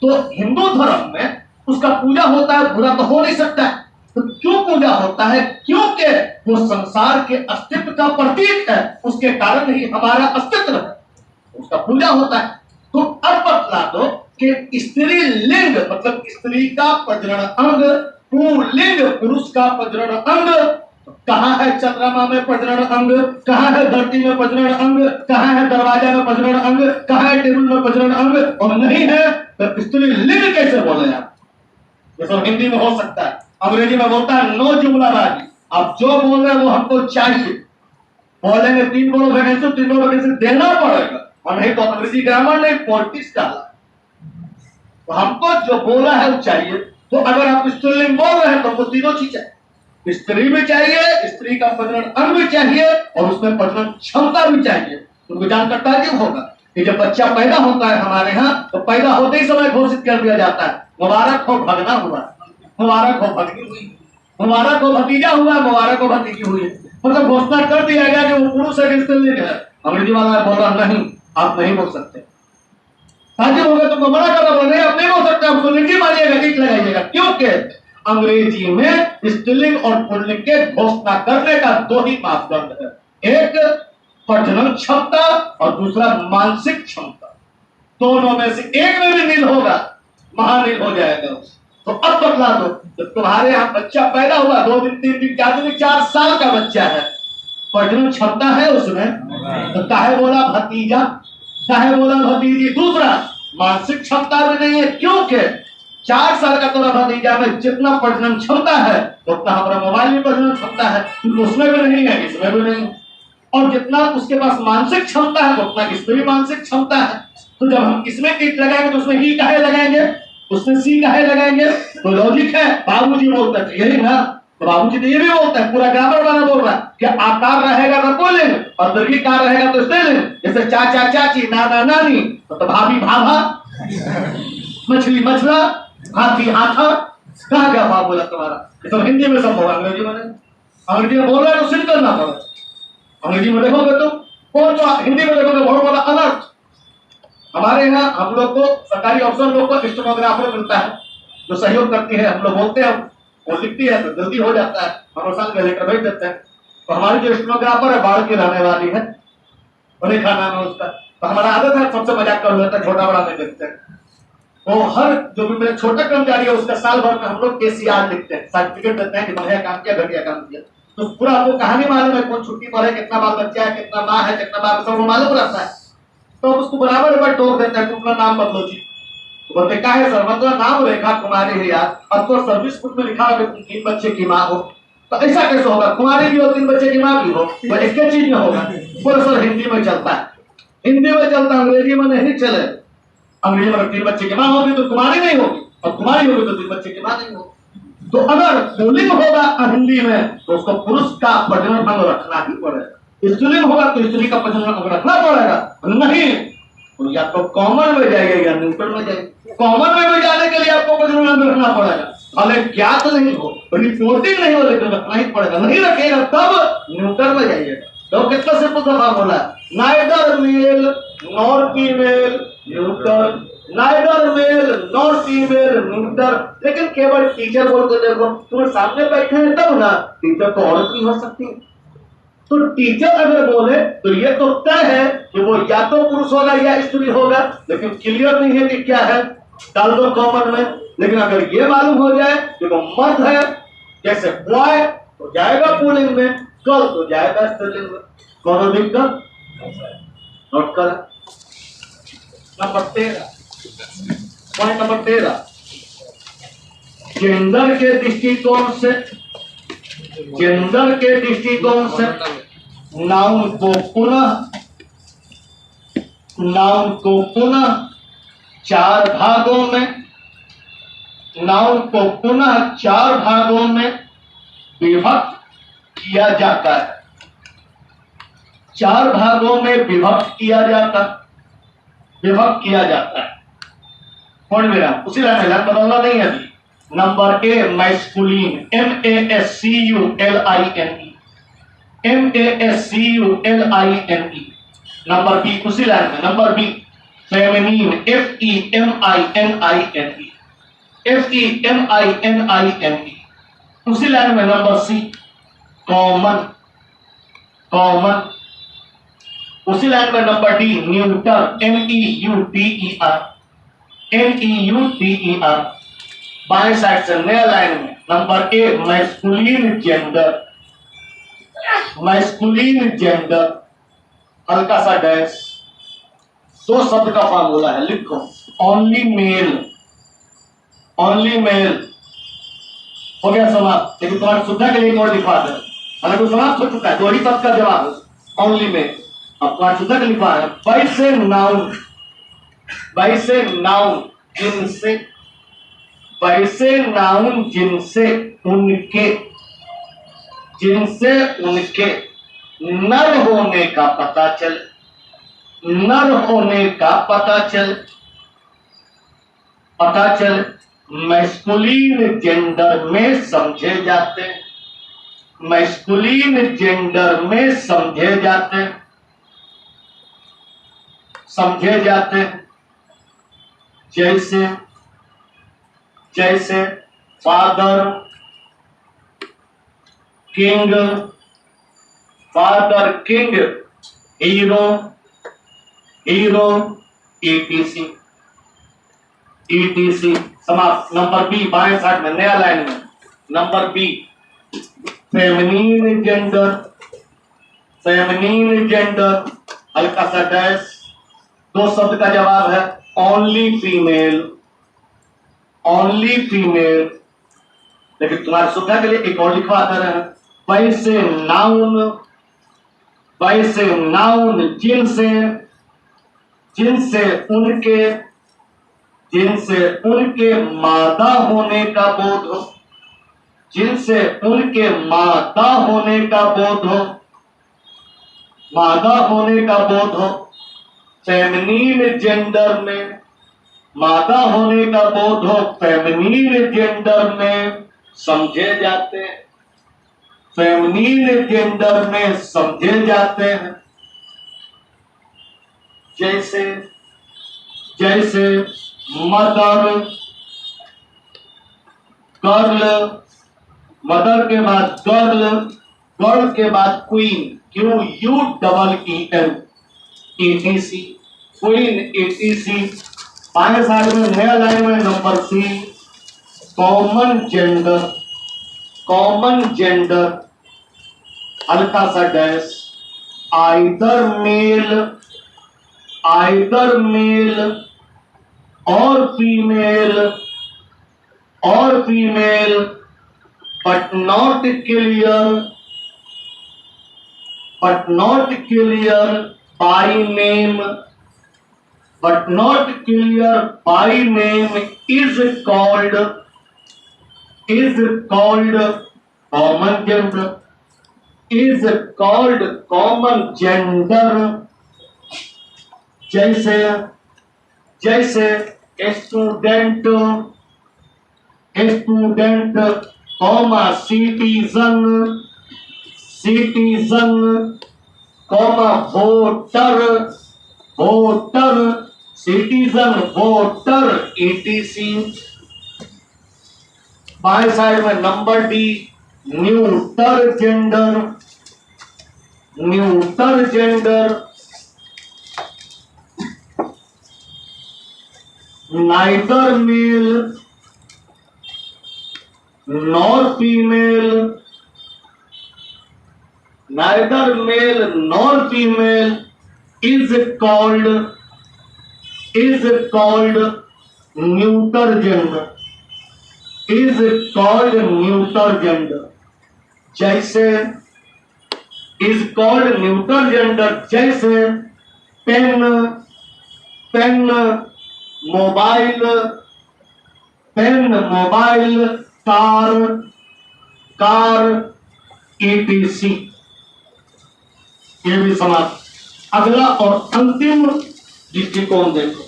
तो हिंदू धर्म में उसका पूजा होता है, बुरा तो हो नहीं सकता है। तो क्यों पूजा होता है? क्योंकि वो संसार के अस्तित्व का प्रतीक है, उसके कारण ही हमारा अस्तित्व है, उसका पूजा होता है। तो अब बतला दो कि स्त्री लिंग मतलब स्त्री का प्रजनन अंग, पुल्लिंग पुरुष का प्रजनन अंग कहाँ है? चंद्रमा में प्रजनन अंग कहाँ है? धरती में प्रजनन अंग कहाँ है? दरवाजा में प्रजनन अंग कहाँ है? टेबल में प्रजनन अंग और नहीं है तो स्त्री लिंग कैसे बोले आप? ये सब हिंदी में हो सकता है, अंग्रेजी में बोलता है नो जुमलाबाजी। आप जो बोल रहे हैं वो हमको चाहिए, बोलेंगे 3 बोलो वैकेंसी, 3 वैकेंसी देना पड़ेगा, और नहीं तो अंग्रेजी ग्रामर नहीं पॉलिटिक्स डाला। तो हमको जो बोला है वो चाहिए। तो अगर आप स्त्रीलिंग बोल रहे हैं तो हमको तीनों चीज चाहिए, स्त्री भी चाहिए, स्त्री का प्रजनन अंग भी चाहिए और उसमें प्रजनन क्षमता भी चाहिए। तुमको जानकर ताज्जुब होगा कि जब बच्चा पैदा होता है हमारे यहाँ तो पैदा होते ही समय घोषित कर दिया जाता है, मुबारक हो भगना हुआ, मुबारक हो भगनी हुई, मुबारक हो भतीजा हुआ, मुबारक हो भतीजी हुई। मतलब घोषणा कर दिया गया कि वो पुरुष है कि स्त्रीलिंग है। अंग्रेजी वाला बोला नहीं, आप नहीं बोल सकते। ताज्जुब होगा तुमको मना कर रहा, नहीं आप नहीं बोल सकते, आपको लिंगी मानिएगा, टिक लगाइएगा। क्योंकि अंग्रेजी में स्त्रीलिंग और पुल्लिंग के घोषणा करने का 2 ही मापदंड है, एक प्रजनन क्षमता और दूसरा मानसिक क्षमता। दोनों में से एक में भी नील होगा, महानील हो जाएगा। तो अब बतला दो, जब तुम्हारे यहाँ बच्चा पैदा हुआ 2 दिन 3 दिन 4 दिन 4 साल का बच्चा है, प्रजनन क्षमता है उसमें, तो काहे बोला भतीजा, काहे बोला भतीजी? दूसरा मानसिक क्षमता भी नहीं है, क्योंकि 4 साल का तोरा भतीजा में जितना प्रजनन क्षमता है उतना हमारा मोबाइल में प्रजनन क्षमता है, उसमें भी नहीं है, इसमें भी नहीं। और जितना उसके पास मानसिक क्षमता है उतना इसमें भी मानसिक क्षमता है। तो जब हम इसमें टिक लगाएंगे तो उसमें ही काहे लगाएंगे, उसमें सी काहे लगाएंगे? तो लॉजिक है, बाबूजी बोलते हैं यही ना, तो बाबूजी तो ये भी बोलते हैं, पूरा ग्रामर वाला बोल रहा है कि आकार रहेगा तो पुल्लिंग और दीर्घिकार रहेगा तो स्त्रीलिंग। जैसे चाचा चाची, नाना नानी, तो भाभी भाभा, मछली मछला, हाथी हाथा। कहा गया भाव बोला तुम्हारा? तो हिंदी में सब होगा, अंग्रेजी में नहीं। अंग्रेजी में बोल रहे तो सिद्ध करना पड़ेगा। अंग्रेजी में देखोगे तुम कौन, तो हिंदी में देखोगे बहुत बड़ा अनर्थ। हमारे यहाँ हम लोग को सरकारी अफसर लोग को स्टेनोग्राफर मिलता है जो सहयोग करती है, हम लोग बोलते हैं वो लिखती है तो जल्दी हो जाता है, हम साल का लेटर भेज देते हैं। तो हमारी जो स्टेनोग्राफर है बाढ़ की रहने वाली है, उन्हें खाना है उसका। तो हमारा आदत है सबसे मजाक कर लेते हैं, छोटा बड़ा नहीं देखते हैं। वो हर जो भी मेरे छोटा कर्मचारी है उसका साल भर में हम लोग केसीआर लिखते हैं, सर्टिफिकेट देते हैं कि बढ़िया काम किया, घटिया काम किया। तो पूरा आपको कहानी मालूम है, कौन छुट्टी पर है, कितना बाल बच्चा है, कितना माँ है, कितना बाप, सब मालूम रहता है। तो उसको बराबर एक बार टोक देता है, तुम अपना नाम बदलो जी। तो बोलते क्या है सर? मतलब नाम रेखा कुमारी है यार, अब तो सर्विस बुक में लिखा है तुम 3 बच्चे की माँ हो, तो ऐसा कैसे होगा? कुमारी भी हो, 3 बच्चे की माँ भी हो, तो एक चीज में होगा। बोले सर हिंदी में चलता है, हिंदी में चलता है, अंग्रेजी में नहीं चले। अंग्रेजी में 3 बच्चे की माँ होगी तो कुमारी नहीं होगी, और कुमारी होगी तो 3 बच्चे की माँ नहीं होगी। तो अगर पुल्लिंग होगा हिंदी में तो उसको पुरुष का प्रजनन अंग रखना ही पड़ेगा, स्त्रीलिंग होगा तो स्त्री का प्रजनन अंग रखना पड़ेगा। नहीं तो या तो कॉमन में जाएगा या न्यूट्रल में जाएगा। कॉमन में भी जाने के लिए आपको प्रजनन अंग रखना पड़ेगा, भले ज्ञात नहीं हो, रिपोर्टिंग नहीं हो, लेकिन रखना ही पड़ेगा। नहीं रखेगा तब न्यूट्रल में जाइएगा। तो कितना सिंपल सा बोला, neither male nor female neutral, neither male nor female neutral. लेकिन केवल टीचर बोल के देखो, तुम्हें सामने बैठे हैं तब ना, टीचर तो औरत नहीं हो सकती। तो टीचर अगर बोले तो ये तो तय है कि वो या तो पुरुष होगा या स्त्री होगा, लेकिन क्लियर नहीं है कि क्या है, डाल दो कॉमन में। लेकिन अगर ये मालूम हो जाए कि वो मर्द है, जैसे बॉय तो जाएगा पुल्लिंग में, गर्ल तो जाएगा स्त्रीलिंग में। कौन दिक्कत? नोट करा। नंबर 13, पॉइंट नंबर 13, जेंडर के दृष्टिकोण से, जेंडर के दृष्टिकोण से नाउन को पुनः 4 भागों में, नाउन को पुनः 4 भागों में विभक्त किया जाता है। 4 भागों में विभक्त किया जाता। विभक्त किया जाता है। पूर्ण विराम, उसी लाइन में बदलना नहीं है अभी। Number A masculine, MASCULINE, MASCULINE। Number B उसी लाइन में, number B feminine, FEMININE, FEMININE। उसी लाइन में नंबर सी कॉमन, कॉमन। उसी लाइन में number D neuter, NEUTER, NEUTER। बाएं साइड से नया लाइन में number A masculine gender, masculine gender, हल्का सा डैश। दो शब्द का फॉर्मूला है, लिखो ओनली मेल, ओनली मेल। हो गया समाप्त। लेकिन तुम्हारी सुविधा के लिए एक और लिखवा दे, अगर कोई समाप्त हो चुका है तो वही पद का जवाब ओनली मेल। अब तुम्हारी सुविधा के लिखवा है वैसे नाउन, वैसे नाउन जिनसे, वैसे नाउन जिनसे उनके, जिनसे उनके नर होने का पता चले, नर होने का पता चले, पता चले, मैस्कुलिन जेंडर में समझे जाते हैं, मैस्कुलिन जेंडर में समझे जाते हैं, समझे जाते हैं। जैसे, जैसे father, king, father king, hero, hero, ETC, ETC। समाप्त। नंबर बी बाएं साइड में नया लाइन में number B feminine gender, feminine gender, हल्का सा डैश। दो शब्द का जवाब है ओनली फीमेल, ओनली फीमेल। लेकिन तुम्हारी सुविधा के लिए एक और लिखवा दे रहे हैं वैसे नाउन, वैसे नाउन जिनसे, जिनसे उनके, जिनसे उनके मादा होने का बोध हो, जिनसे उनके मादा होने का बोध हो, मादा होने का बोध हो। फेमिनिन जेंडर में मादा होने का बोध हो, फेमिनिन जेंडर में समझे जाते हैं, फेमिनिन जेंडर में समझे जाते हैं। जैसे, जैसे मदर, गर्ल, मदर के बाद गर्ल, गर्ल के बाद queen, QUEEN, ETC, queen, ETC। बाएं साइड में नया लाइन में number C common gender, common gender, हल्का सा dash. Either male, either male और फीमेल, और female, but not clear, but not clear by name, but not clear by name is called common gender, is called common gender। जैसे, जैसे student, student, comma citizen, citizen, comma voter, voter, citizen, voter, ETC। बाएं side में number D neuter gender, neuter gender, neither male nor female, neither male nor female is called neuter gender, is called neuter gender। जैसे is called neuter gender, जैसे pen, pen, mobile, pen, mobile, car, car, ETC। ये भी समाप्त। अगला और अंतिम दृष्टिकोण देखो।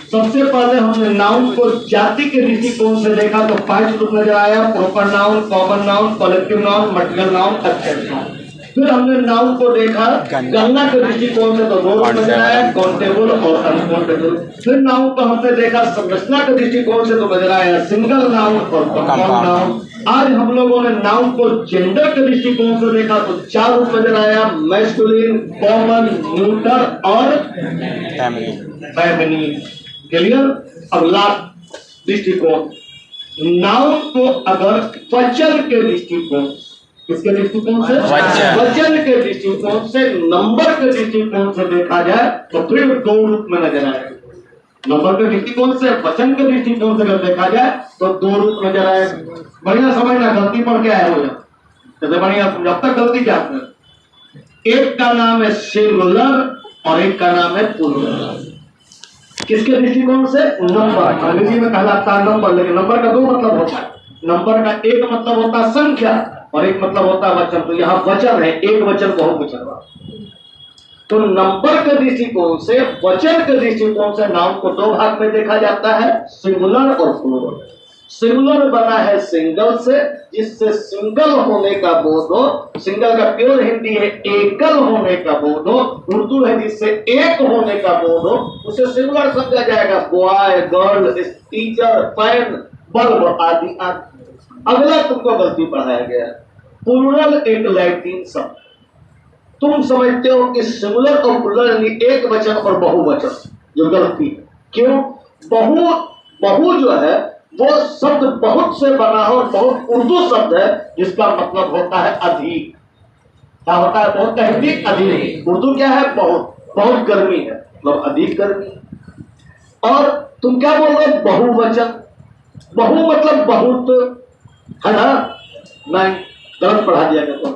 सबसे पहले हमने नाउन को जाति के दृष्टिकोण से देखा तो 5 रूप नजर आया, proper noun, common noun, collective noun, material noun, abstract noun. फिर हमने नाउन को देखा गणना के दृष्टिकोण से तो 2 रूप नजर आया, काउंटेबल और अनकाउंटेबल। फिर नाउन को हमने देखा संरचना के दृष्टिकोण से तो नजर आया सिंगल नाउन और कंपाउंड नाउन। आज हम लोगों ने नाउन को जेंडर के दृष्टिकोण से देखा तो 4 रूप नजर आया, मैस्कुलिन, कॉमन, न्यूटर और फेमिनिन। क्लियर? अब लास्ट दृष्टिकोण, नाउन को अगर वचन के दृष्टिकोण, किसके दृष्टिकोण से? वचन के दृष्टिकोण से, नंबर के दृष्टिकोण से देखा जाए तो फिर 2 रूप में नजर आएगा। नंबर के दृष्टिकोण से, वचन के दृष्टिकोण से अगर देखा जाए तो 2 रूप नजर आएगा। बढ़िया समझना, गलती पर क्या है हो जाए बढ़िया, जब तक गलती क्या है। एक का नाम है सिंगुलर और एक का नाम है प्लूरल। किसके दृष्टिकोण से? नंबर। अंग्रेजी में कहलाता है नंबर, लेकिन नंबर का 2 मतलब होता है। नंबर का एक मतलब होता है संख्या और एक मतलब होता है वचन। तो यहाँ वचन है, एक वचन बहुवचन। तो नंबर के दृष्टिकोण से, वचन के दृष्टिकोण से नाउन को 2 भाग में देखा जाता है, सिंगुलर और प्लूरल। सिंगुलर बना है सिंगल से, जिससे सिंगल होने का बोध हो। सिंगल का प्योर हिंदी है एकल होने का बोध हो। उर्दू है जिससे एक होने का बोध हो, उसे सिंगुलर समझा जाएगा। Boy, girl, teacher, fan, bulb आदि आदि। अगला तुमको गलती पढ़ाया गया, प्लूरल एक लैटिन शब्द। तुम समझते हो कि सिंगुलर और प्लूरल यानी एक वचन और बहुवचन, जो गलती है। क्यों? बहु जो है वो शब्द बहुत से बना हो, बहुत उर्दू शब्द है जिसका मतलब होता है अधिक। क्या होता है? बहुत का हिंदी अधिक। उर्दू क्या है? बहुत। बहुत गर्मी है मतलब अधिक गर्मी। और तुम क्या बोल रहे हो? बहुवचन। बहु मतलब बहुत, है ना? नहीं, गलत पढ़ा दिया गया। तो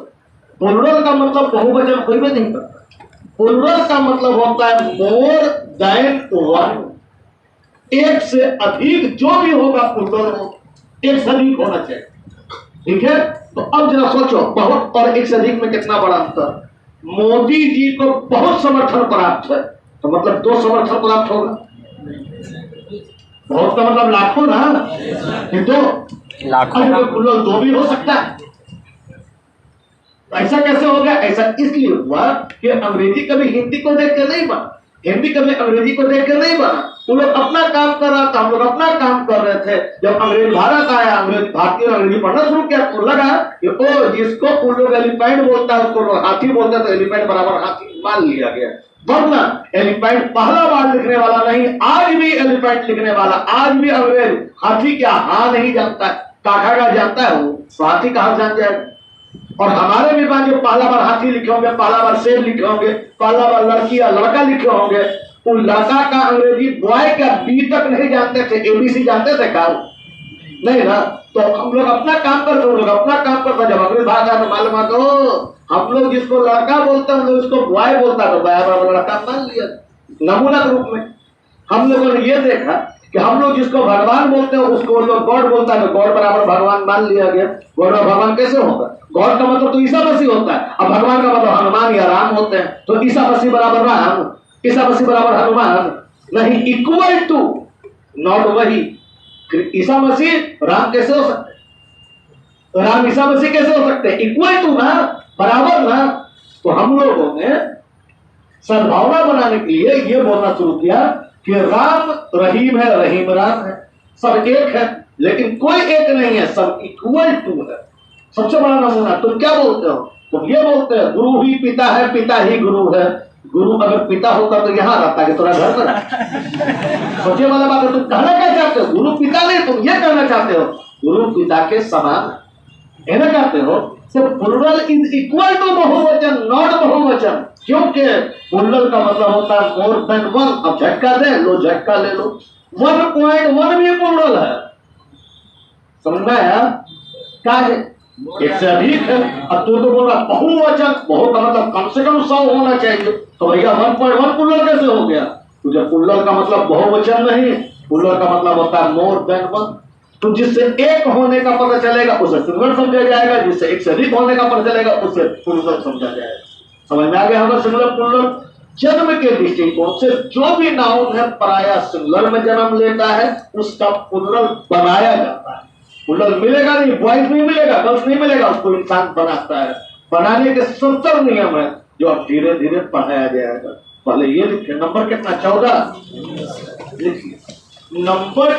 प्लूरल का मतलब बहुवचन कोई भी नहीं करता। प्लूरल का मतलब होता है मोर देन वन, एक से अधिक जो भी होगा प्लूरल हो, एक से अधिक होना चाहिए। ठीक है? तो अब जरा सोचो, बहुत और एक से अधिक में कितना बड़ा अंतर। मोदी जी को बहुत समर्थन प्राप्त है, तो मतलब 2 समर्थन प्राप्त होगा। बहुत का मतलब लाखों ना, ये 2 लाखों। प्लूरल 2 भी हो सकता है। ऐसा कैसे हो गया? ऐसा इसलिए हुआ कि अंग्रेजी कभी हिंदी को देख के नहीं बना, हिंदी कभी अंग्रेजी को देख के नहीं बना। वो लोग अपना काम कर रहा था, हम लोग अपना काम कर रहे थे। जब अंग्रेज भारत आया, अंग्रेज भारतीय अंग्रेजी पढ़ना शुरू किया तो लगा कि ओ जिसको उन लोग एलिफेंट बोलता है उसको लोग हाथी बोलते हैं, तो एलिफेंट बराबर हाथी मान लिया गया। वरना एलिफेंट पहला बार लिखने वाला नहीं, आज भी एलिफेंट लिखने वाला, आज भी अंग्रेज हाथी क्या हाँ नहीं जानता है, काका का जानता है वो, तो हाथी कहाँ जान जाएगा। और हमारे विभाग में पहला बार हाथी लिखे होंगे, पहला बार शेर लिखे होंगे, पहला बार लड़की या लड़का लिखे होंगे। तो लड़का का अंग्रेजी बॉय का बी तक नहीं जानते थे, एबीसी जानते थे क्या? नहीं ना। तो हम लोग अपना काम करते, हम लोग अपना काम करते। जब अंग्रेज भाषा में मालूम है तो हम लोग जिसको लड़का बोलते हैं हम लोग इसको बॉय बोलता है, तो बॉय लड़का मान लिया नमूना के रूप में। हम लोगों ने ये देखा कि हम लोग जिसको भगवान बोलते हैं उसको लोग गॉड बोलता है, तो गॉड बराबर भगवान मान लिया गया। गॉड और भगवान कैसे होगा? गॉड का मतलब तो ईसा मसीह होता है, अब भगवान का मतलब हनुमान या राम होते हैं, तो ईसा मसीह बराबर राम, ईसा मसीह बराबर हनुमान नहीं, इक्वल टू, नॉट वही। ईसा मसीह राम कैसे हो सकते? राम ईसा मसीह कैसे हो सकते? इक्वल टू ना, बराबर ना। तो हम लोगों ने सद्भावना बनाने के लिए ये बोलना शुरू किया कि राम रहीम है, रहीम राम है, सब एक है, लेकिन कोई एक नहीं है, सब इक्वल टू है। सबसे बड़ा नमूना तुम क्या बोलते हो? तुम ये बोलते हो गुरु ही पिता है, पिता ही गुरु है। गुरु अगर पिता होता तो यहाँ रहता कि थोड़ा घर पर। सोचे वाला बात है, तुम कहना क्या चाहते हो? गुरु पिता नहीं, तुम ये कहना चाहते हो गुरु पिता के समान कहना चाहते हो। So plural is equal to बहुवचन, नॉट बहुवचन, क्योंकि प्लूरल का मतलब होता है मोर देन वन। अब झटका दे लो, झटका ले लो, 1.1 भी प्लूरल है। समझ में आया? क्या है? एक से अधिक है। अब तू तो बोल रहा बहुवचन, बहु का मतलब कम से कम 100 होना चाहिए, तो भैया 1.1 प्लूरल कैसे हो गया? तुझे प्लूरल का मतलब बहुवचन नहीं, प्लूरल का मतलब होता है मोर देन वन। तो जिससे एक होने का पता चलेगा उसे सिंगुलर समझा जाएगा, जिससे एक से अधिक होने का पता चलेगा उसे प्लूरल समझा जाएगा। समझ में आ गया होगा सिंगुलर प्लूरल? जन्म के दृष्टिकोण से जो भी नाउन है पराया सिंगुलर में जन्म लेता है, उसका प्लुरल बनाया जाता है। प्लुरल मिलेगा नहीं, बॉयज नहीं मिलेगा, गर्ल्स नहीं मिलेगा, उसको इंसान बनाता है। बनाने के 70 नियम है जो अब धीरे धीरे पढ़ाया जाएगा। पहले ये लिखे, नंबर कितना? 14 लिखिए। नंबर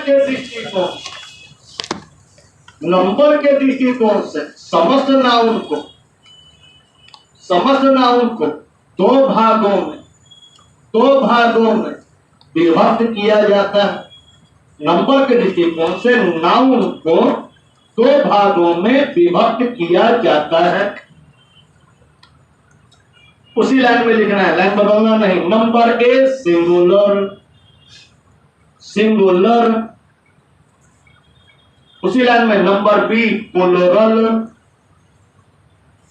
के दृष्टिकोण से समस्त नाउन को दो भागों में विभक्त किया जाता है। नंबर के दृष्टिकोण से नाउन को 2 भागों में विभक्त किया जाता है। उसी लाइन में लिखना है, लाइन बदलना नहीं। नंबर ए सिंगुलर, उसी लाइन में नंबर बी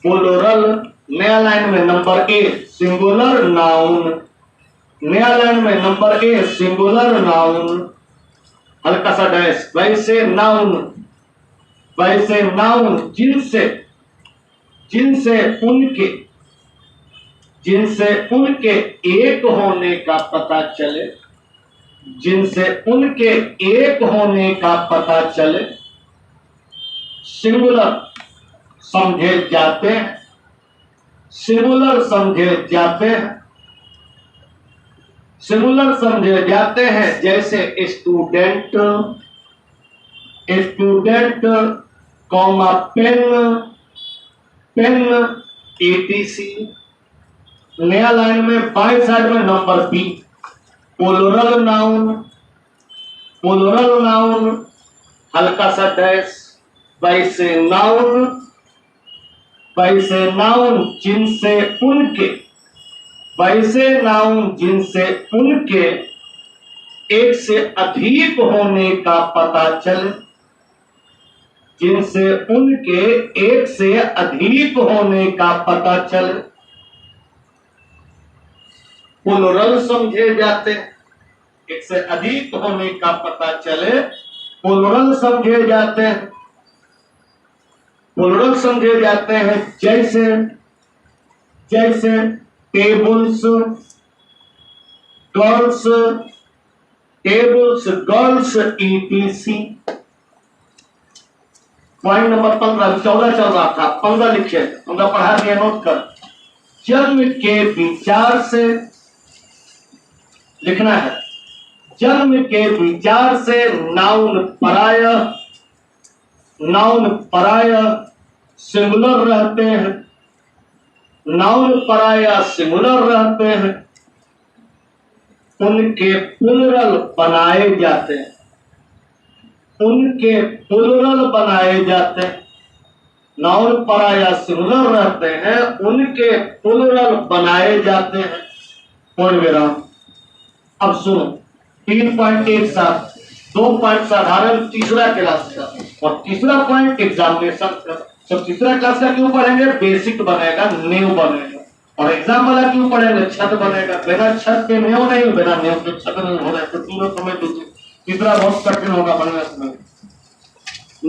प्लुरल, नया लाइन में नंबर ए सिंगुलर नाउन, नया लाइन में नंबर ए सिंगुलर नाउन, हल्का सा डैश। वैसे नाउन जिनसे उनके एक होने का पता चले, सिंगुलर समझे जाते हैं। जैसे स्टूडेंट, कॉमा पेन etc। नया लाइन में बाएं साइड में नंबर बी प्लुरल नाउन, हल्का सा डैश। वैसे नाउन जिनसे उनके एक से अधिक होने का पता चले, प्लुरल समझे जाते हैं। एक से अधिक होने का पता चले, प्लुरल समझे जाते हैं। जैसे tables, girls etc। Point number 15, 14 चल रहा था, 15 लिखे, 15 पढ़ा दिया, नोट कर। जन्म के विचार से लिखना है, जन्म के विचार से नाउन पराय सिंगुलर रहते हैं, उनके प्लुरल बनाए जाते हैं, नाउन पराया सिंगुलर रहते हैं, उनके प्लुरल बनाए जाते हैं। पूर्ण विराम। अब सुनो, 3 पॉइंट एक साथ, 2 पॉइंट साधारण तीसरा क्लास का और तीसरा पॉइंट एग्जामिनेशन का। तो तीसरा क्लास का क्यों पढ़ेंगे? बेसिक बनेगा, नींव बनेगा। और एग्जाम वाला क्यों पढ़ेंगे? छत बनेगा। बिना छत के नींव नहीं, बिना नींव के छत नहीं हो रहा है। तो तीनों समझ लीजिए, तीसरा बहुत कठिन होगा पढ़ने में।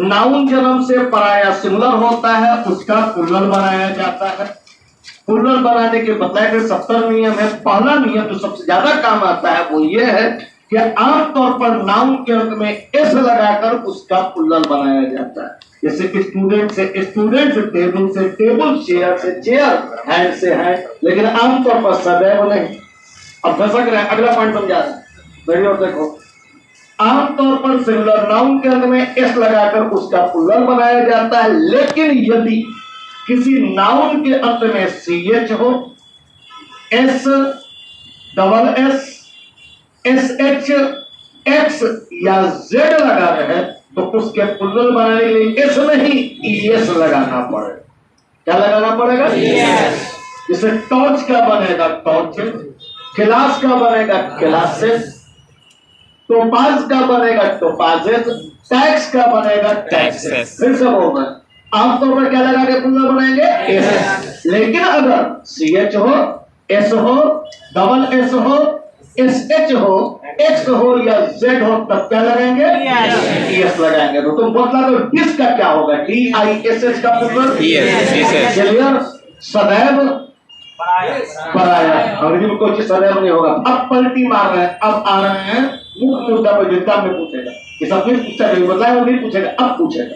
नाउन जन्म से पराया सिंगुलर होता है, उसका प्लुरल बनाया जाता है। प्लुरल बनाने के बताए गए 70 नियम है। पहला नियम जो सबसे ज्यादा काम आता है वो ये है कि आमतौर पर नाउन के अंत में एस लगाकर उसका प्लुरल बनाया जाता है। जैसे स्टूडेंट से स्टूडेंट, टेबल से टेबल, चेयर से चेयर, हैंड से हैंड, लेकिन आमतौर पर सदैव नहीं। अब दर्शक रहे, अगला पॉइंट समझा वीडियो देखो। आमतौर पर सिंगुलर नाउन के अंत में एस लगाकर उसका प्लुरल बनाया जाता है, लेकिन यदि किसी नाउन के अंत में ch हो, s, double s, sh, x या z लगा रहे तो उसके प्लुरल बनाने के लिए s नहीं es लगाना पड़ेगा। क्या लगाना पड़ेगा? जैसे टॉर्च का बनेगा टॉर्च, क्लास का बनेगा क्लासेस, टोपाज का बनेगा टोपाजेस, टैक्स का बनेगा टैक्सेस। फिर से बोल रहे हैं, आमतौर पर क्या लगा के प्लुरल बनाएंगे? एस। लेकिन अगर ch हो, s हो, डबल s हो, sh हो, x हो या z हो, तब क्या लगाएंगे? es लगाएंगे। तो तुम बतला दो डिस का क्या होगा? diss का प्लुरल? yes। क्लियर? सदैव पराया। अंग्रेजी में कोई चीज सदैव नहीं होगा। अब पलटी मार रहे हैं, अब आ रहे हैं मुख्य मुद्दा पर, जिसका में पूछेगा। ये सब नहीं पूछा, जो बताया वो नहीं पूछेगा, अब पूछेगा।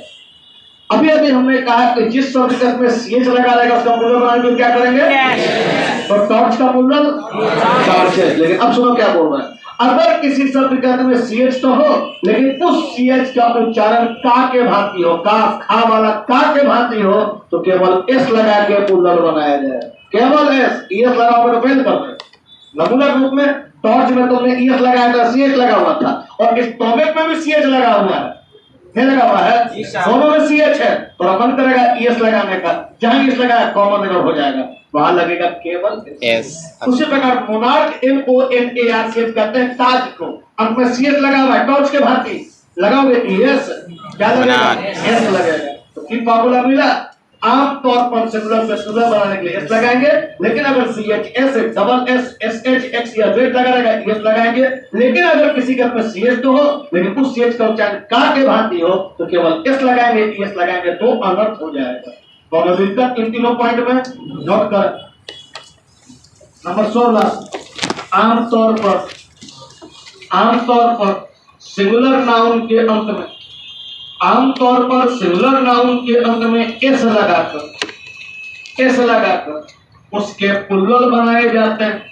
अभी अभी हमने कहा कि जिस शब्द के में सीएच लगा रहेगा उसका मुल्लन बनाने के लिए क्या करेंगे? तो टॉर्च का मुल्लन टॉर्च है। लेकिन अब सुनो क्या बोल रहे हैं। अगर किसी शब्द के अंत में सीएच तो हो, लेकिन उस सीएच का उच्चारण का के भांति हो, का खा वाला का के भांति हो, तो केवल एस लगा के मुल्लन बनाया जाए। केवल एस, ईएस लगा हुआ तो फेल कर रहे। नमूना रूप में टॉर्च में तुमने ईएस लगाया था, सीएच लगा हुआ था, और इस टॉमेट में भी सीएच लगा हुआ है, नहीं लगा हुआ है, दोनों में सीएच है। तो मन करेगा ईएस लगाने का, जहां ईएस लगाया कॉमन एरर हो जाएगा, वहां लगेगा केवल एस। उसी प्रकार मोनार्क MONARCH कहते हैं ताज को, अंत में सीएच लगा हुआ है, टॉर्च के भांति लगाओगे ईएस, क्या लगेगा? एस लगेगा। तो की फॉर्मूला मिला। आमतौर पर सिंगुलर से सिंगुलर बनाने के लिए एस लगाएंगे, लेकिन अगर CH S double S SH X या जेड लगा रहेगा एस लगाएंगे। लेकिन अगर किसी का में सीएच तो हो, लेकिन उस सीएच का उच्चारण का के भांति हो, तो केवल एस लगाएंगे, एस लगाएंगे, तो अनर्थ हो जाएगा। तो दिक्कत इन तीनों पॉइंट में नोट कर। नंबर 16, आमतौर पर सिंगुलर नाउन के अंत में, आमतौर पर सिंगुलर नाउन के अंत में एस लगाकर उसके प्लूरल बनाए जाते हैं।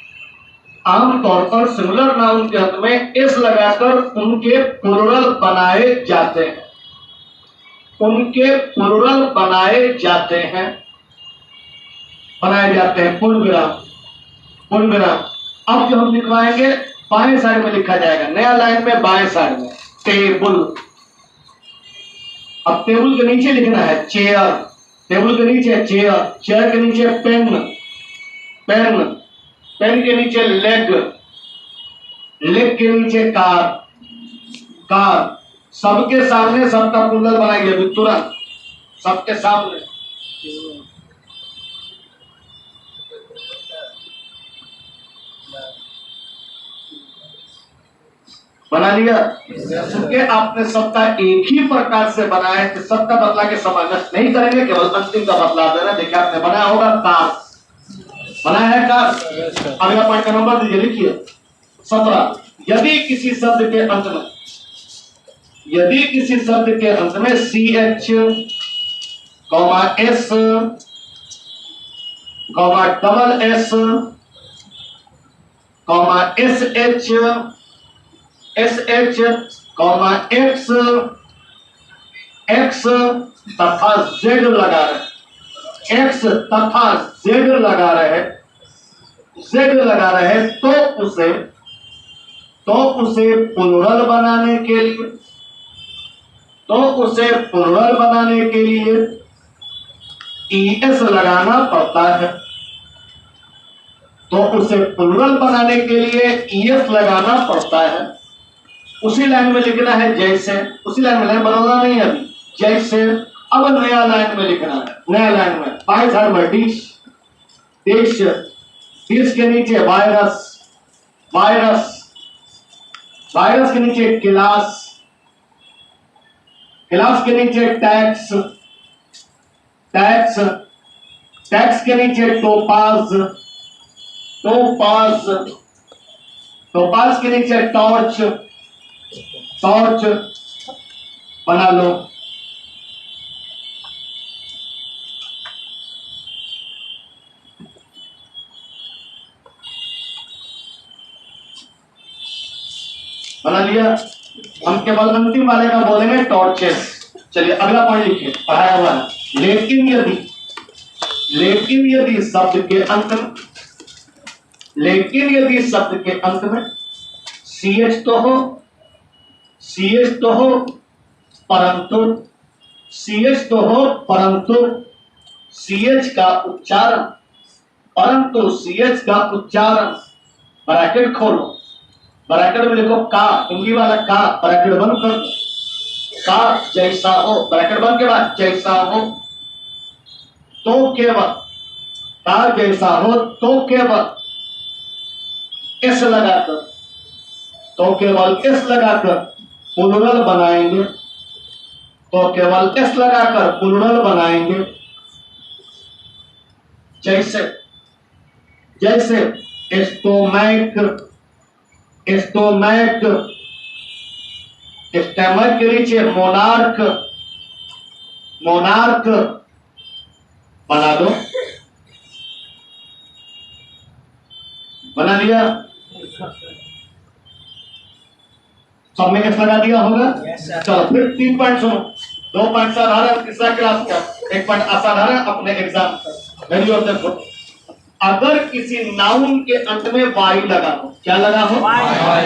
आमतौर पर सिंगुलर नाउन के अंत में एस लगाकर उनके प्लूरल बनाए जाते हैं, उनके प्लूरल बनाए जाते हैं पूर्ण विराम। अब जो हम लिखवाएंगे बाएं साइड में लिखा जाएगा, नया लाइन में बाएं साइड में टेबल। अब टेबल के नीचे लिखना है चेयर, टेबल के नीचे चेयर, चेयर के नीचे पेन, पेन के नीचे लेग, लेग के नीचे कार। सबके सामने सबका प्लूरल बनाएंगे अभी तुरंत, सबके सामने। बना लिया। क्योंकि आपने सबका एक ही प्रकार से बनाया है, सबका बदला के समय नष्ट नहीं करेंगे, केवल अंतिम का बदला देना। देखिए आपने बनाया होगा कार, बनाया है कार। अगला पॉइंट का नंबर दीजिए, लिखिए 17। यदि किसी शब्द के अंत में CH, S, double S, SH, X तथा Z लगा रहे, तो उसे प्लूरल बनाने के लिए ES लगाना पड़ता है। तो उसे प्लूरल बनाने के लिए ES लगाना पड़ता है। उसी लाइन में लिखना है जैसे, उसी लाइन में, लाइन बदलना नहीं है अभी, जैसे। अब नया लाइन में लिखना है, नया लाइन में बाएं साइड में डिश के नीचे वायरस के नीचे गिलास के नीचे टैक्स के नीचे टोपाज के नीचे टॉर्च बना लो। बना लिया। हम केवल अंतिम वाले का बोलेंगे टॉर्चेस। चलिए अगला पॉइंट लिखिए, पढ़ाया हुआ है। लेकिन यदि शब्द के अंत में CH तो हो परंतु CH का उच्चारण ब्रैकेट खोलो, ब्रैकेट में लिखो का, हिंदी वाला का, ब्रैकेट बंद कर, का जैसा हो, ब्रैकेट बंद के बाद जैसा हो, तो केवल का जैसा हो, तो केवल एस लगाकर प्लूरल बनाएंगे, जैसे जैसे स्टोमैक, स्टोमैक, स्टमक के नीचे मोनार्क, मोनार्क बना दो, बना लिया, सब में एस लगा दिया होगा। चलो फिर 3 पॉइंट सुनो, 2 पॉइंट साधारण, तीसरा क्लास का 1 पॉइंट असाधारण अपने एग्जाम का। मेरी ओर देखो, अगर किसी नाउन के अंत में वाई लगा हो, क्या लगा हो,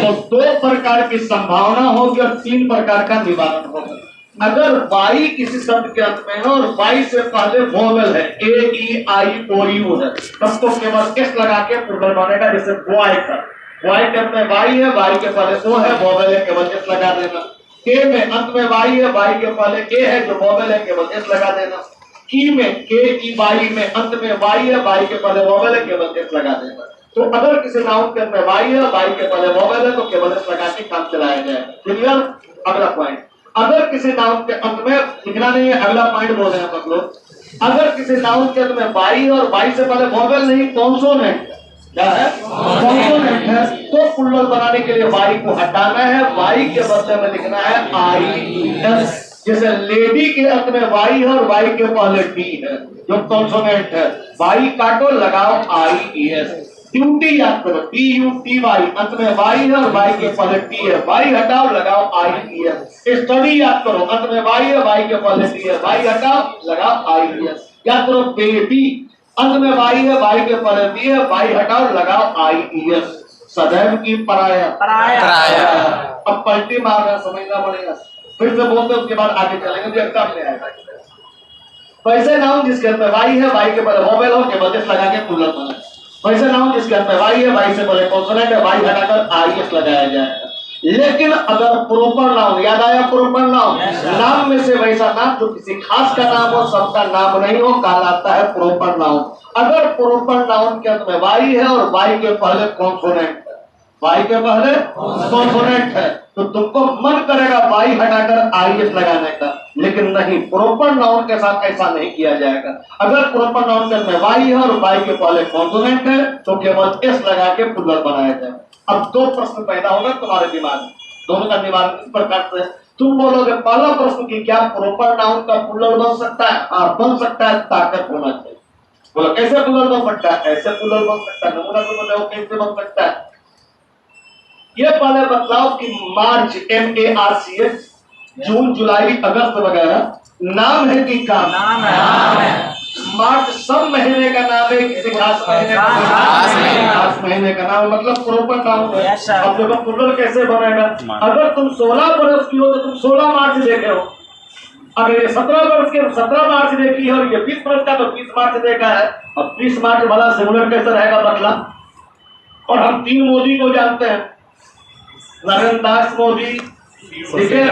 तो 2 प्रकार की संभावना होगी और 3 प्रकार का निवारण होगा। अगर वाई किसी शब्द के अंत में हो और वाई से पहले वोवेल है, ए ई आई ओ यू है, तब तो केवल एस लगा के प्लूरल बनेगा। जैसे बॉय का, वाई के अंत में वाई है, वाई के पहले ओ है, वोवेल है, केवल एस लगा देना। के में अंत में वाई है, वाई के पहले ए है, जो वोवेल है, केवल एस लगा देना। की में, के ई वाई में अंत में वाई है, वाई के पहले वोवेल है, केवल एस लगा देना। तो अगर किसी नाउन के अंत में वाई है, वाई के पहले वोवेल है, तो केवल एस लगा के काम चलाया जाए। क्लियर? अगला पॉइंट, अगर किसी नाउन के अंत में, लिखना नहीं है, अगला पॉइंट बोल रहे हैं आप लोग। अगर किसी नाउन के अंत में वाई और वाई से पहले वोवेल नहीं, कॉन्सोनेंट, क्या है, कॉन्सोनेंट है, तो प्लूरल बनाने के लिए वाई को हटाना है, वाई के बदले में लिखना है आई एस। जैसे लेडी के अंत में वाई है और वाई के पहले टी है, जो कॉन्सोनेंट है, वाई काटो, लगाओ आई एस। ड्यूटी याद करो, डी यू टी वाई, अंत में वाई है और वाई के पहले टी है, वाई हटाओ, लगाओ आई एस। स्टडी याद करो, अंत में वाई है, वाई के पहले टी है, वाई हटाओ, लगाओ आई एस। याद करो, बेबी, अंत में वाई है, वाई के पहले टी है, वाई हटाओ, लगाओ आई एस। सदैव की पराया, पराया। अब पलटी मारना समझना पड़ेगा, फिर से बोलते उसके बाद आगे चलेंगे, जो एग्जाम में आएगा। वैसे नाउन जिसके अंत में वाई है, वाई के पहले वोवेल हो, केवल एस लगा के प्लूरल बनाए। वैसे नाउन जिसके अंत में वाई है, वाई से पहले कॉन्सोनेंट है, वाई हटाकर आई एस लगाया जाएगा। लेकिन अगर प्रोपर नाउन, याद आया प्रोपर नाउन, नाम में से वैसा नाम जो किसी खास का नाम हो, सबका नाम नहीं हो, कहलाता है प्रोपर नाउन। अगर प्रोपर नाउन के अंत में वाई है और वाई के पहले कॉन्सोनेंट है, वाई के पहले कॉन्सोनेंट है, तो तुमको मन करेगा वाई हटाकर आई एस लगाने का, लेकिन नहीं, प्रॉपर नाउन के साथ ऐसा नहीं किया जाएगा। अगर प्रॉपर नाउन के अंत में वाई है और वाई के पहले कॉन्सोनेंट है, तो केवल एस लगा के प्लूरल बनाया जाए। अब 2 प्रश्न पैदा होगा तुम्हारे दिमाग में, दोनों का निवारण इस प्रकार से। तुम बोलोगे पहला प्रश्न की क्या प्रॉपर नाउन का प्लूरल बन सकता है? हाँ बन सकता है, ताकत होना चाहिए। बोलो कैसे प्लूरल बन सकता है? ऐसे प्लूरल बन सकता है। नमूना तो बोलो कैसे बन सकता है, ये पहले बतलाओ कि मार्च, MARCH, जून, जुलाई, अगस्त वगैरह नाम है कि काम? नाम है। मार्च सब महीने का नाम है, किसी खास महीने का खास महीने का नाम, मतलब प्रॉपर नाउन है। अब देखो प्लूरल कैसे बनेगा, अगर तुम 16 बरस की हो तो तुम 16 मार्च देखे हो, अगर ये 17 वर्ष के 17 मार्च देखी है और ये 20 वर्ष का तो 20 मार्च देखा है। अब 20 मार्च वाला सिमुलर कैसे रहेगा बतला। और हम 3 मोदी को जानते हैं, नरेंद्र दास मोदी, ठीक है,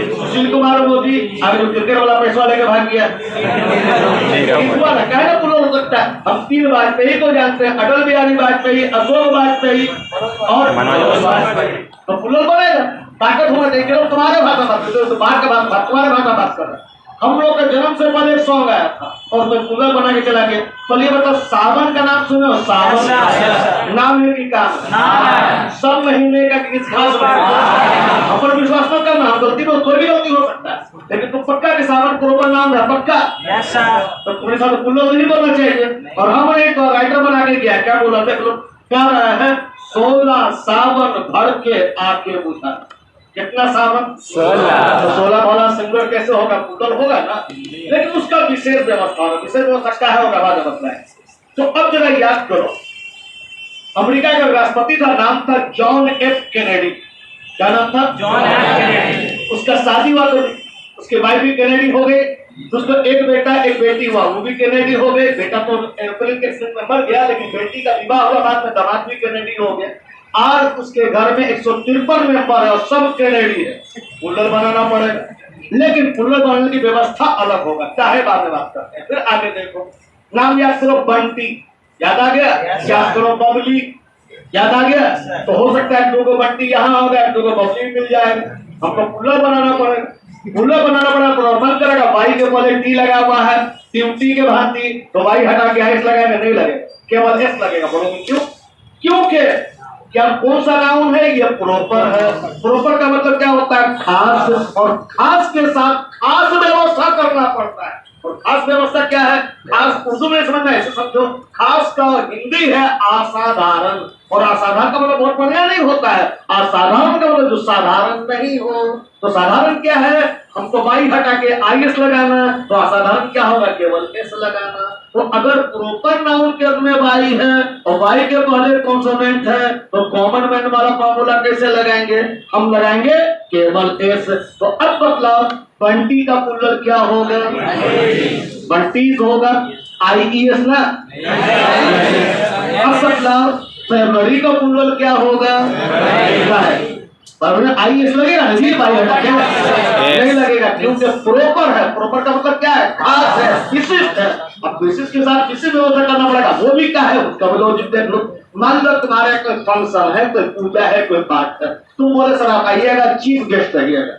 सुशील कुमार मोदी, अभी जो क्रिकेट वाला पैसा लेके भाग गया, कहना प्लूरल हो सकता है। हम 3 वाजपेयी को जानते हैं, अटल बिहारी वाजपेयी, अशोक वाजपेयी और तो प्लूरल बनेगा। ताकत होना चाहिए, केवल तुम्हारे भाषा बात कर, तो बाहर का बात, तुम्हारे भाषा बात कर रहे हैं। हम लोग का जन्म से पहले एक सॉन्ग आया था और उसमें प्लूरल बना के चला गया। तो ये बताओ, सावन का नाम सुने हो? सावन नाम है कि काम? सब महीने का किस खास हम पर विश्वास न करना, हम गलती को कोई भी गलती हो सकता है, लेकिन तुम पक्का कि सावन प्रोपर नाम है? पक्का। तो तुम्हारे साथ प्लूरल नहीं बोलना चाहिए। और हम एक राइटर बना के गया, क्या बोला देख लो, क्या रहा है, 16 सावन भर के आके बुझा। कितना सावन? 16। तो 16 वाला सिंगुलर कैसे होगा? प्लूरल होगा ना, लेकिन उसका विशेष व्यवस्था होगा। विशेष व्यवस्था क्या है होगा बाद में बताएं। तो अब जरा याद करो, अमेरिका का राष्ट्रपति था, नाम था जॉन एफ कैनेडी। क्या नाम था? John F Kennedy. उसका शादी हुआ तो उसके वाइफ भी कैनेडी हो गए, उसको एक बेटा एक बेटी हुआ, वो भी कैनेडी हो गए। बेटा तो एयरप्लेन के एक्सीडेंट में मर गया, लेकिन बेटी का विवाह हुआ, बाद में दामाद भी कैनेडी हो गए। आज उसके घर में 153 मेंबर है और सब कैनेडी है। प्लूरल बनाना पड़ेगा, लेकिन प्लूरल बनाने की व्यवस्था अलग होगा, चाहे बाद में बात करते हैं। फिर आगे देखो, नाम याद करो, बंटी, याद आ गया? याद करो, बबली, याद आ गया? तो हो सकता है 2 को बंटी यहाँ होगा, 2 को बबली भी मिल जाएगा। हमको प्लूरल बनाना पड़ेगा, प्लूरल बनाना पड़ेगा। तो मन करेगा वाई के पहले टी लगा हुआ है, टी के भांति, तो वाई हटा के एस लगाएंगे, नहीं लगेगा। केवल एस लगेगा। बोलोगे क्यों? क्योंकि क्या कौन सा नाउन है? ये प्रॉपर है। प्रॉपर का मतलब क्या होता है? खास, और खास के साथ खास व्यवस्था करना पड़ता है। और खास व्यवस्था क्या है? खास उर्दू में समझना, ऐसे समझो, खास का हिंदी है असाधारण, और असाधारण का मतलब बहुत बढ़िया नहीं होता है। असाधारण का मतलब जो साधारण नहीं हो। तो साधारण क्या है? हमको वाई हटा के आईएस लगाना, तो असाधारण क्या होगा? केवल एस लगाना। तो अगर प्रॉपर नाउन के अंत में वाई है और वाई के पहले कॉन्सोनेंट है, तो कॉमन मैन वाला फॉर्मूला कैसे लगाएंगे? हम लगाएंगे केवल एस। तो अब बतलाओ, बंटी का प्लूरल क्या होगा? बंटीज होगा। आईईएस ना? अब बतलाओ, फरवरी का प्लूरल क्या होगा? आईएस लगेगा नहीं? नहीं लगेगा, क्योंकि प्रॉपर है। प्रॉपर का मतलब क्या है? खास है, विशिष्ट है। अब विशिष्ट के साथ किसी व्यवस्था करना पड़ेगा, वो भी क्या है उसका लॉजिक देख लो। मान लो तुम्हारे कोई फंक्शन है, कोई पूजा है, कोई पाठ है, तुम बोले सर आप आइएगा, चीफ गेस्ट आइएगा।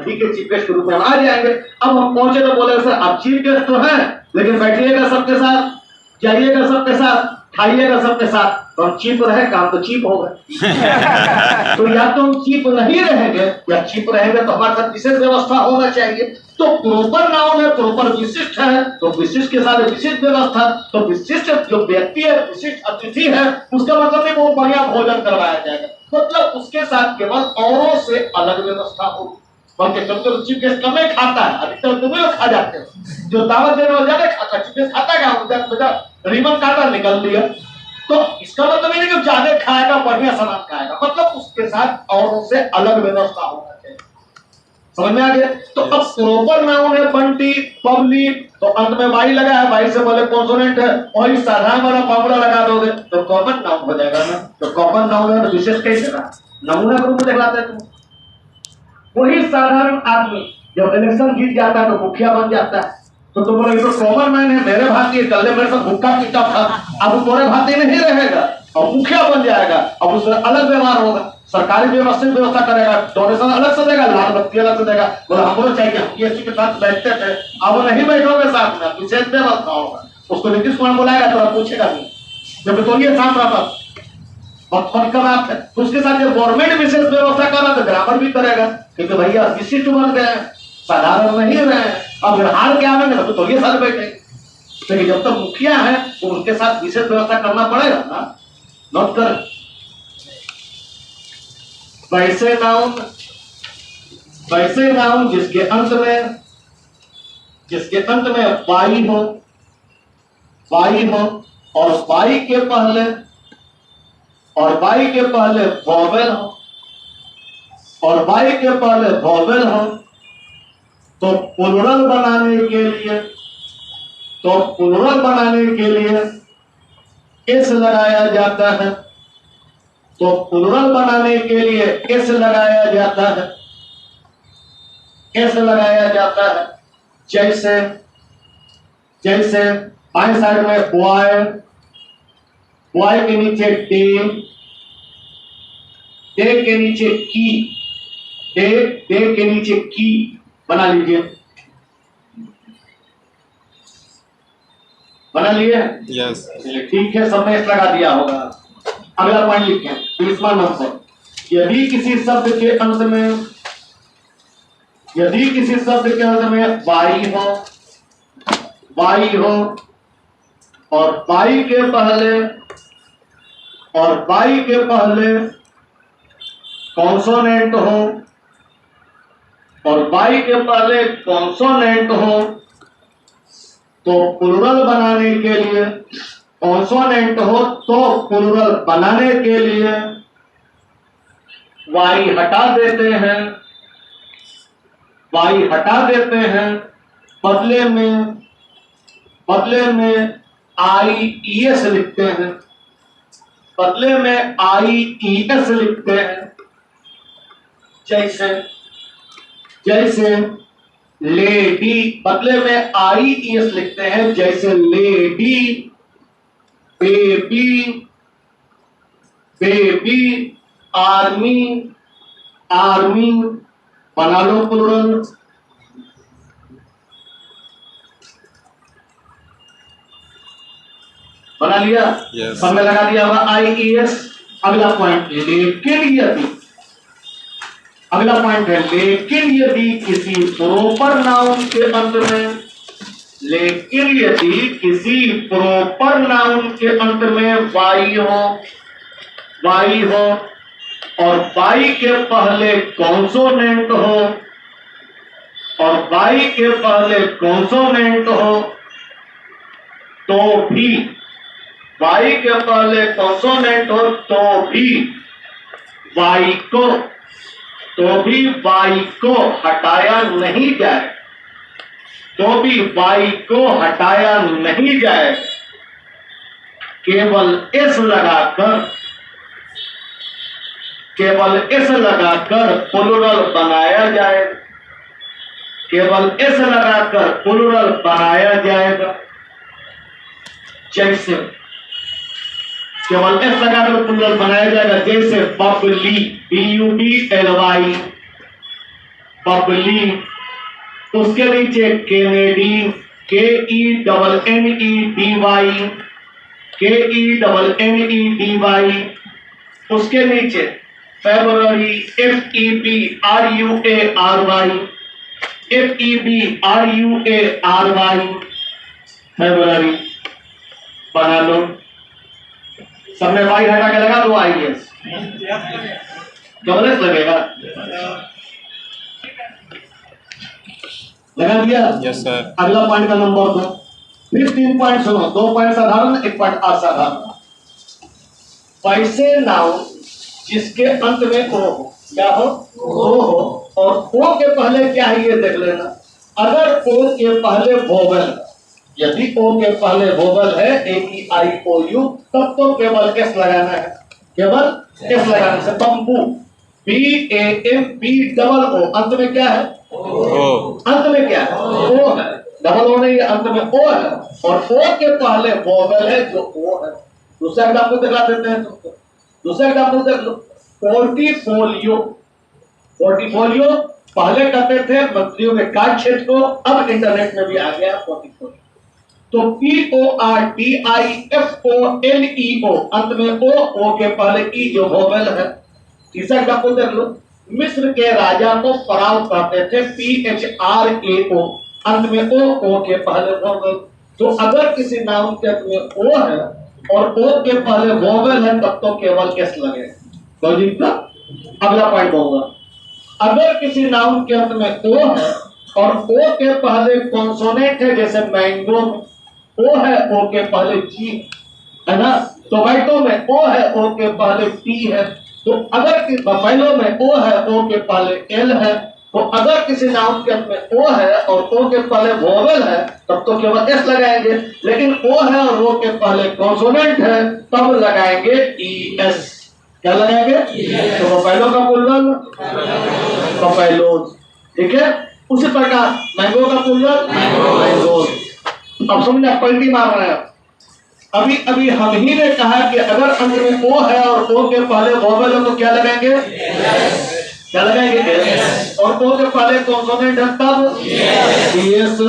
ठीक है, चीफ गेस्ट के रूप में हम आ जाएंगे। अब हम पहुंचे तो बोले सर आप चीफ गेस्ट तो हैं, लेकिन बैठिएगा सबके साथ, जाइएगा सबके साथ, खाइएगा सबके साथ। तो हम चीप रहे, काम तो चीप होगा। तो या तो हम चीप नहीं रहेंगे, या चीप रहेंगे तो हमारे साथ विशेष व्यवस्था होना चाहिए। तो प्रॉपर नाउन है, प्रॉपर विशिष्ट है, तो विशिष्ट के साथ विशिष्ट व्यवस्था। तो विशिष्ट जो व्यक्ति है, विशिष्ट अतिथि है, उसका मतलब है वो बढ़िया भोजन करवाया जाएगा, मतलब उसके साथ केवल औरों से अलग व्यवस्था होगी। बल्कि कभी चीफ गेस्ट कम ही खाता है, अधिकतर तुम्हें लोग खा जाते हैं। जो दावत देने वाले ज्यादा खाता, चीफ गेस्ट खाता क्या? रिबन काटा निकल लिया। तो इसका मतलब ये नहीं कि ज्यादा खाएगा, बढ़िया सामान खाएगा, मतलब उसके साथ औरों से अलग व्यवस्था होना चाहिए। समझ में आ गया? तो अब प्रॉपर नाउन है बंटी, पब्लिक, तो अंत में वाई लगा है, वाई से पहले कॉन्सोनेंट है, वही साधारण वाला फॉर्मूला लगा दोगे तो कॉमन नाउन हो जाएगा ना। तो कॉमन नाउन है तो विशेष कैसे ना? नमूना के रूप में दिखलाते हैं तुम। वही साधारण आदमी जब इलेक्शन जीत जाता है तो मुखिया बन जाता है। तो तुम बोले तो कॉमन मैन है, मेरे भाती है, कल मेरे साथ भुक्का पीता था, अब तुम्हारे भाती नहीं रहेगा और मुखिया बन जाएगा। अब उसमें अलग व्यवहार होगा, सरकारी व्यवस्था करेगा, डोनेशन अलग से देगा, लाल बत्ती अलग से देगा। बोले हमको चाहिए, हम के साथ बैठते थे, अब नहीं बैठोगे साथ में, विशेष व्यवस्था होगा। उसको नीतीश कुमार बुलाएगा तो पूछेगा नहीं, जब तो ये साथ रहता बात है। तो उसके साथ जब गवर्नमेंट विशेष व्यवस्था कर रहा तो ग्रामर भी करेगा, क्योंकि भैया विशिष्ट बन गए, साधारण नहीं रहे। अब हार के आवेंगे तो ये साल बैठे, लेकिन जब तक मुखिया है तो उनके साथ विशेष व्यवस्था करना पड़ेगा ना, नोट कर। वैसे नाउन जिसके अंत में वाई हो, और वाई के पहले वॉवेल हो, तो प्लूरल बनाने के लिए एस लगाया जाता है। जैसे बाएं साइड में बॉय के नीचे डे के नीचे की बना लीजिए। बना लिए? यस। ठीक है, सबने इस लगा दिया होगा। अगला पॉइंट लिखें, 20वां नंबर। यदि किसी शब्द के अंत में वाई हो और वाई के पहले कॉन्सोनेंट हो, तो प्लूरल बनाने के लिए कॉन्सोनेंट हो तो प्लूरल बनाने के लिए वाई हटा देते हैं, बदले में आईईएस लिखते हैं। जैसे लेडी, बदले में आईईएस लिखते हैं, जैसे लेडी, बेबी, आर्मी बना लो प्लूरल। बना लिया? Yes. सब में लगा दिया हुआ IES। अगला पॉइंट, लेकिन यदि, अगला पॉइंट है लेकिन यदि किसी प्रॉपर नाउन के अंत में, लेकिन यदि किसी प्रॉपर नाउन के अंत में वाई हो और वाई के पहले कॉन्सोनेंट हो, और वाई के पहले कॉन्सोनेंट हो, तो भी वाई के पहले कॉन्सोनेंट हो तो भी वाई को हटाया नहीं जाए, तो भी वाई को हटाया नहीं जाए, केवल एस लगाकर प्लुरल बनाया जाए, केवल एस लगाकर प्लुरल बनाया जाएगा। जैसे केवल एस लगाकर प्लुरल बनाया जाएगा, जैसे बबली, BUBLY, बबली, उसके नीचे केनेडी, KENNEDY, उसके नीचे फेब्रुअरी, FEBRUARY, फेब्रुअरी बना लो। सबने वाई हटा के लगा दो IES, केवल एस लगेगा, लगा दिया? Yes, sir. अगला पॉइंट का नंबर 2। फिर 3 पॉइंट सुनो, 2 पॉइंट साधारण, 1 पॉइंट असाधारण। वैसे नाउन जिसके अंत में ओ हो, क्या हो? ओ हो, और ओ के पहले क्या है ये देख लेना। अगर ओ के पहले वोवेल, यदि ओ के पहले वोवेल है AEIOU, तब तो केवल एस लगाना है, केवल एस लगाने से। बम्बू, BAMBOO, अंत में क्या है? अंत में क्या है? ओ है, डबल ओ नहीं है, अंत में ओ है, और ओ के पहले वोवेल है जो ओ है। दूसरा एग्जाम्पल दिखला देते हैं तुमको, दूसरा एग्जाम्पल देख लो। पोर्टफोलियो पहले कहते थे मंत्रियों में कार्ड क्षेत्र को, अब इंटरनेट में भी आ गया पोर्टफोलियो। तो PORTIFOLEO, अंत में ओ के पहले ई जो वोवेल है। तीसरा एग्जाम्पल देख लो। मिस्र के राजा को फराव कहते थे, PHRAO, अंत में ओ के पहले वोवेल। तो अगर किसी नाउन के अंत में ओ है और ओ के पहले वोवेल है, तब तो केवल एस लगेगा। अगला पॉइंट होगा, अगर किसी नाउन के अंत में ओ है और ओ के पहले कॉन्सोनेंट है, जैसे मैंगो में ओ है, ओ के पहले जी है ना, टोमेटो में ओ है, ओ के पहले टी है। तो अगर बफेलो में ओ है, ओ के पहले एल है। तो अगर किसी नाउन के अंत में ओ है और ओ के पहले वोवेल है, तब तो केवल एस लगाएंगे, लेकिन ओ है और ओ के पहले कॉन्सोनेंट है, तब लगाएंगे ES। क्या लगाएंगे? तो बफेलो का प्लुरल बफेलोज, ठीक है। उसी प्रकार मैंगो का प्लुरल मैंगोज। अब समझना, पलटी मार रहे हैं। अभी अभी हम ही ने कहा कि अगर अंत में ओ है और ओ के पहले वोवेल है तो क्या लगाएंगे? क्या लगाएंगे? और ओ के पहले कॉन्सोनेंट है तब ES।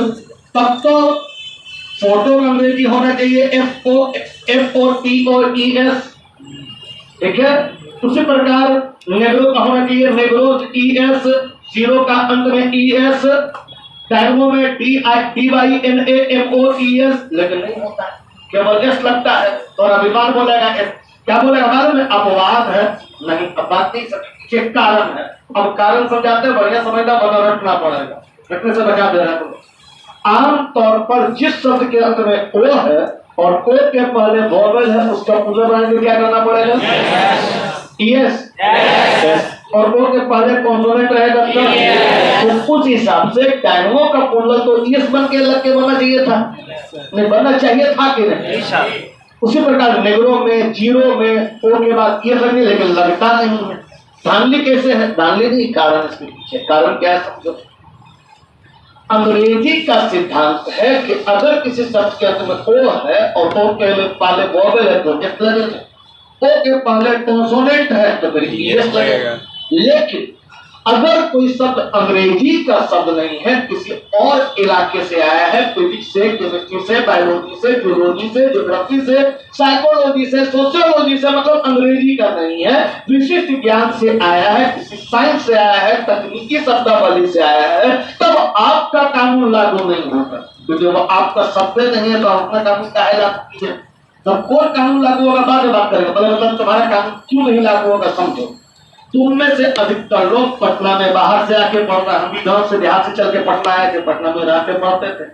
तब तो फोटो में अंग्रेजी होना चाहिए FOTOES, ठीक है। उसी प्रकार नेग्रो का होना चाहिए नेग्रोज ES, जीरो का अंत में ES, टैंगो में DYNAMOES, लेकिन नहीं होता है, केवल एस लगता है। और अभिमान बोलेगा एस, क्या बोलेगा? बाद में अपवाद है, नहीं, अब बात नहीं समझ, कारण है। अब कारण समझाते हैं, बढ़िया समझना, बना रटना पड़ेगा, रटने से बचा दे रहा है। आम तौर पर जिस शब्द के अंत में ओ है और ओ के पहले वोवेल है, उसका प्लुरल बनाने के लिए क्या करना पड़ेगा? ES। और ओ के पहले कॉन्सोनेंट रहेगा तो उस हिसाब से डायनमो का प्लुरल तो ES बन के लग के बनना चाहिए था, नहीं बनना चाहिए था कि नहीं? उसी प्रकार नेग्रो में, जीरो में ओ के बाद ES लगने, लेकिन लगता नहीं है। धानली कैसे है? धानली नहीं, कारण इसके पीछे। कारण क्या है समझो। अंग्रेजी का सिद्धांत है कि अगर किसी शब्द के अंत में ओ है और ओ के पहले वोवेल है तो एस लगेगा, ओ के पहले कॉन्सोनेंट है तो फिर ES लगेगा। लेकिन अगर कोई शब्द अंग्रेजी का शब्द नहीं है, किसी और इलाके से आया है, फिजिक्स से, केमिस्ट्री से, बायोलॉजी से, जूलॉजी से, ज्योग्राफी से, साइकोलॉजी से, सोशियोलॉजी से, मतलब अंग्रेजी का नहीं है, विशिष्ट ज्ञान से आया है, किसी साइंस से आया है, तकनीकी शब्दावली से आया है, तब आपका कानून लागू नहीं होगा। क्योंकि वो आपका शब्द नहीं है तो अपना कानून काहे लागू कीजिए। तो कौन कानून लागू होगा बाद में बात करेंगे, पहले मतलब तुम्हारा कानून क्यों नहीं लागू होगा समझो। तुम में से अधिकतर लोग पटना में बाहर से आके पढ़ रहे हैं, हम भी गांव से देहात से चल के पटना आए थे, पटना में रह के पढ़ते थे।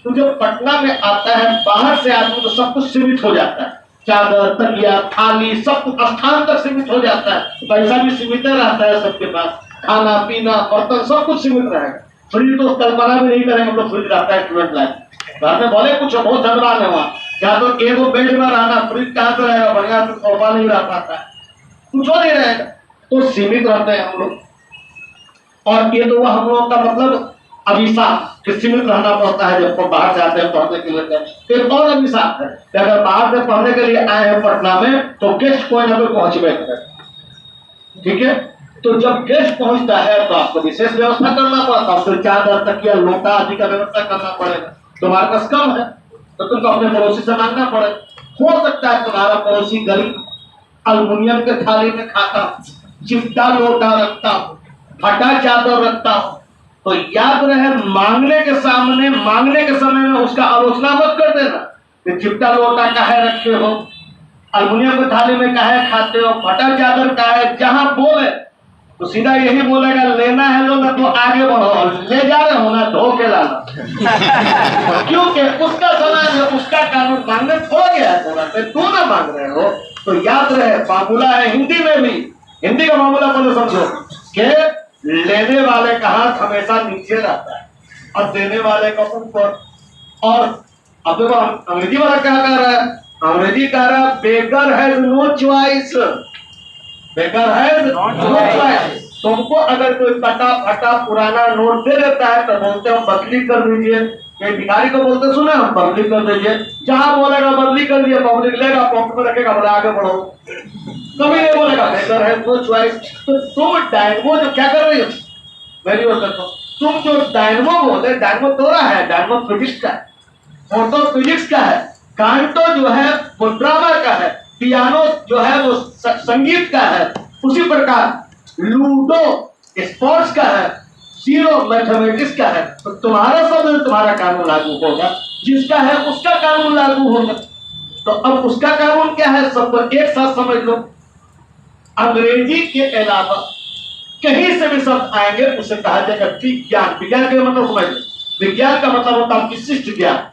तो जब पटना में आता है बाहर से आदमी तो सब कुछ सीमित हो जाता है, चादर, तकिया, थाली, सब कुछ स्थान तक सीमित हो जाता है, पैसा भी सीमित रहता है सबके पास, खाना पीना बर्तन सब कुछ सीमित रहेगा। फ्रिज तो कल्पना भी नहीं करेंगे हम लोग, फ्रिज रहता है स्टूडेंट लाइफ। घर में बोले कुछ बहुत झगड़ा है वहाँ, क्या तो एक बेड में रहना, फ्रिज कहाँ से रहेगा, बढ़िया से सोफा नहीं रह पाता है, कुछ हो नहीं रहेगा, तो सीमित रहते हैं हम लोग। और ये तो हम लोगों का मतलब अभिशाप कि सीमित रहना पड़ता है जब बाहर से आते हैं पढ़ने के लिए। एक और अभिशाप है कि अगर बाहर से पढ़ने के लिए आए हैं पटना में तो गेस्ट कोई ना कोई पहुंचबे करे, ठीक है। तो जब गेस्ट पहुंचता है तो आपको विशेष व्यवस्था करना पड़ता है, फिर चादर, तकिया, लोटा आदि का व्यवस्था करना पड़ेगा। तुम्हारे पास कम है तो तुमको अपने पड़ोसी से मांगना पड़ेगा। हो सकता है तुम्हारा पड़ोसी गरीब अल्मुनियम के थाली में खाता, चिपटा लोटा रखता, फटा चादर रखता हो, तो याद रहे मांगने के समय में उसका आलोचना मत कर देना कि चिपटा लोटा काहे रखे हो, अल्मुनियम की थाली में काहे खाते हो, फटा चादर काहे। जहां बोले तो सीधा यही बोलेगा लेना है लो, ना तो आगे बढ़ो, ले जा रहे हो ना धो के लाना। क्योंकि उसका समय है, उसका कानून मांगने हो गया है थोड़ा से, तू ना मांग रहे हो। तो याद रहे मामूला है हिंदी में भी, हिंदी का मामूला बोले समझो कि लेने वाले का हाथ हमेशा नीचे रहता है और देने वाले का ऊपर। और अब देखो अंग्रेजी वाला क्या कह रहा है, अंग्रेजी कह रहा है beggar has no choice, beggar has no choice. तुमको अगर कोई कटा फटा पुराना नोट दे देता है तो बोलते हो बदली कर दीजिए, ये भिखारी को बोलते सुना हम बदली कर दीजिए, जहां बोलेगा बदली कर दिए, पब्लिक लेगा पॉकेट में रखेगा, बोले आगे बढ़ो, कभी नहीं बोलेगा बेगर है नो चॉइस। तो तुम डायनमो जो क्या कर रही हो, मेरी ओर देखो, तुम जो डायनमो बोले, डायनमो तोड़ा है, डायनमो फिजिक्स का है, फोटो फिजिक्स का है, कांटो जो है वो ड्रामा का है, पियानो जो है वो संगीत का है, उसी प्रकार लूडो स्पोर्ट्स का है, जीरो मैथमेटिक्स का है। तो तुम्हारा शब्द तुम्हारा कानून लागू होगा, जिसका है उसका कानून लागू होगा। तो अब उसका कानून क्या है, सबको एक साथ समझ लो। अंग्रेजी के अलावा कहीं से भी शब्द आएंगे उसे कहा जाएगा विज्ञान। विज्ञान का मतलब समझ लो, विज्ञान का मतलब होता है विशिष्ट ज्ञान,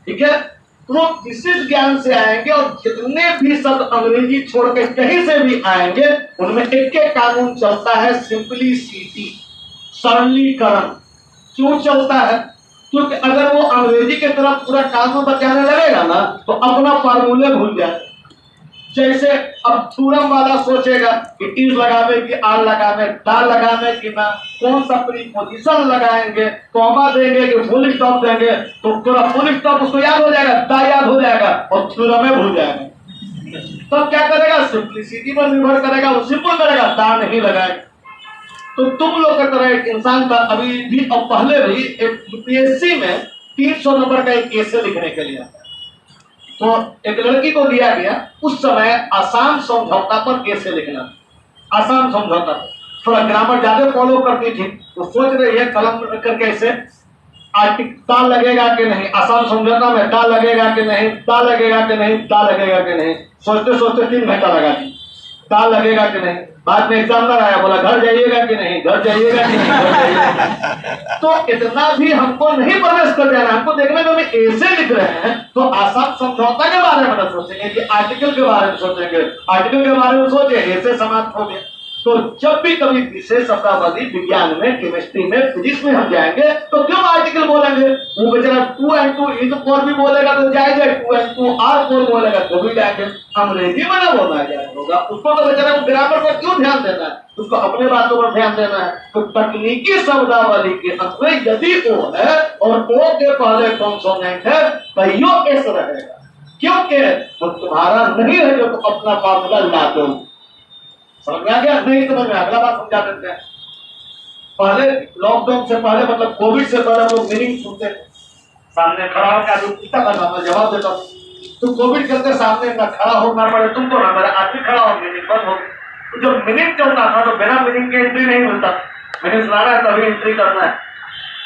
ठीक है। तो विशिष्ट ज्ञान से आएंगे और जितने भी शब्द अंग्रेजी छोड़ के कहीं से भी आएंगे उनमें एक कानून चलता है, सिंपलिसिटी, सरलीकरण। क्यों चलता है, क्योंकि अगर वो अंग्रेजी की तरफ पूरा कानून बचाने लगेगा ना तो अपना फार्मूले भूल जाए। जैसे अब थ्योरम वाला सोचेगा कि इज लगावे कि आर लगावे, दा लगावे कि ना, कौन सा प्रीपोजिशन लगाएंगे, कॉमा देंगे कि फुल स्टॉप देंगे, तो पूरा फुल स्टॉप उसको याद हो जाएगा, दा याद हो जाएगा और थ्योरम में भूल जाएगा। तो क्या करेगा, सिंपलिसिटी पर निर्भर करेगा, वो सिंपल करेगा, दा नहीं लगाएगा। तो तुम लोग की तरह एक इंसान था अभी भी और पहले भी एक यूपीएससी में 300 नंबर का एक एसे लिखने के लिए, तो एक लड़की को दिया गया उस समय आसाम समझौता पर एसे लिखना। आसाम समझौता थोड़ा ग्रामर ज्यादा फॉलो करती थी, तो सोच रही है कलम करके ऐसे दा लगेगा कि नहीं, आसाम समझौता में दा लगेगा कि नहीं, दा लगेगा कि नहीं, दा लगेगा कि नहीं, सोचते सोचते 3 घंटा लगा दी, दा लगेगा कि नहीं। बाद में एग्जामिनर आया, बोला घर जाइएगा कि नहीं, घर जाइएगा कि नहीं, घर जाइएगा। तो इतना भी हमको नहीं प्रवेश कर जाना, हमको देखने में ऐसे लिख रहे हैं तो आसाम समझौता के बारे में न सोचेंगे कि आर्टिकल के बारे में सोचेंगे, आर्टिकल के बारे में सोचे ऐसे समाप्त हो गए। तो जब भी कभी विशेष शब्दावली विज्ञान में, केमिस्ट्री में, फिजिक्स में हम जाएंगे तो क्यों आर्टिकल बोलेंगे, वो बेचारा 2 and 2 is 4 भी बोलेगा तो जाएगा, 2 and 2 are 4 बोलेगा तो भी जाएंगे। अंग्रेजी में ना बोलना होगा उसको, तो बेचारा वो ग्रामर पर क्यों ध्यान देना है, उसको अपने बातों पर ध्यान देना है। तो तकनीकी शब्दावली के अंत में यदि ओ है और ओ के पहले कॉन्सोनेंट है तो यो एस रहेगा, क्योंकि वो तुम्हारा नहीं है जो तुम अपना फार्मूला ला दो। समझ आ गया, नहीं समझ में अगला बात समझा देते हैं। पहले लॉकडाउन से पहले मतलब कोविड से पहले हम लोग मीनिंग सुनते थे, सामने खड़ा होकर आदमी पूछता था, मैं जवाब देता हूँ। तो कोविड के अंदर सामने ना खड़ा होना पड़े तुमको, ना मेरा आदमी खड़ा हो, मीनिंग बंद हो। तो जब मीनिंग चलता था तो बिना मीनिंग के एंट्री नहीं मिलता। मीनिंग सुनाना है तभी एंट्री करना है।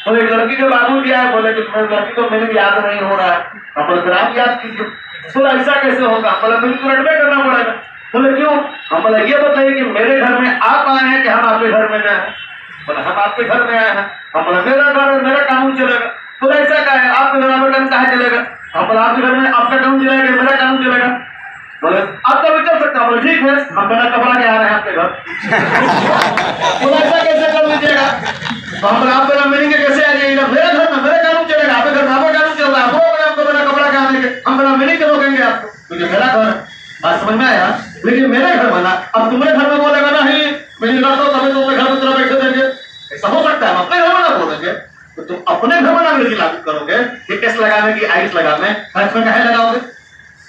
तो एक लड़की के बाबू जी आए, बोले कि तुम्हें लड़की को मीनिंग याद नहीं हो रहा है, अपने ग्राम याद कीजिए। बोला ऐसा कैसे होगा? बोला मीनिंग तो रटबे करना पड़ेगा। बोले क्यों? हम बोला ये बताइए कि मेरे घर में आप आए हैं कि हम आपके घर में गए हैं? बोला हम आपके घर में आए हैं। हम बोला मेरा घर है, मेरा कानून चलेगा। बोला ऐसा क्या है, आपके घर में कहाँ चलेगा? हम बोला आपके घर में आपका कानून चलेगा, मेरा कानून चलेगा। बोले आपका भी चल सकता है। बोले ठीक है, हम बिना कपड़ा के आ रहे हैं आपके घर। बोला ऐसा कैसे कर लीजिएगा? तो हम बोला आप बिना मीनिंग के कैसे आ जाइएगा? मेरे घर में मेरा कानून चलेगा, आपके घर में आपका कानून चल रहा है, आपको बिना कपड़ा के आने के, हम बिना मीनिंग के रोकेंगे आपको, क्योंकि मेरा घर है। बात समझ में आया? लेकिन मेरा घर बना, अब तुम्हारे घर में बोलेगा नहीं मीनिंग रख दो, तभी तुम्हारे घर में तरह बैठे देंगे। ऐसा हो सकता है? हम अपने घर में ना बोलेंगे तो तुम अपने घर में ना अंग्रेजी लागू करोगे कि एस लगाने की आइस लगाने, मैथ में कहे लगाओगे,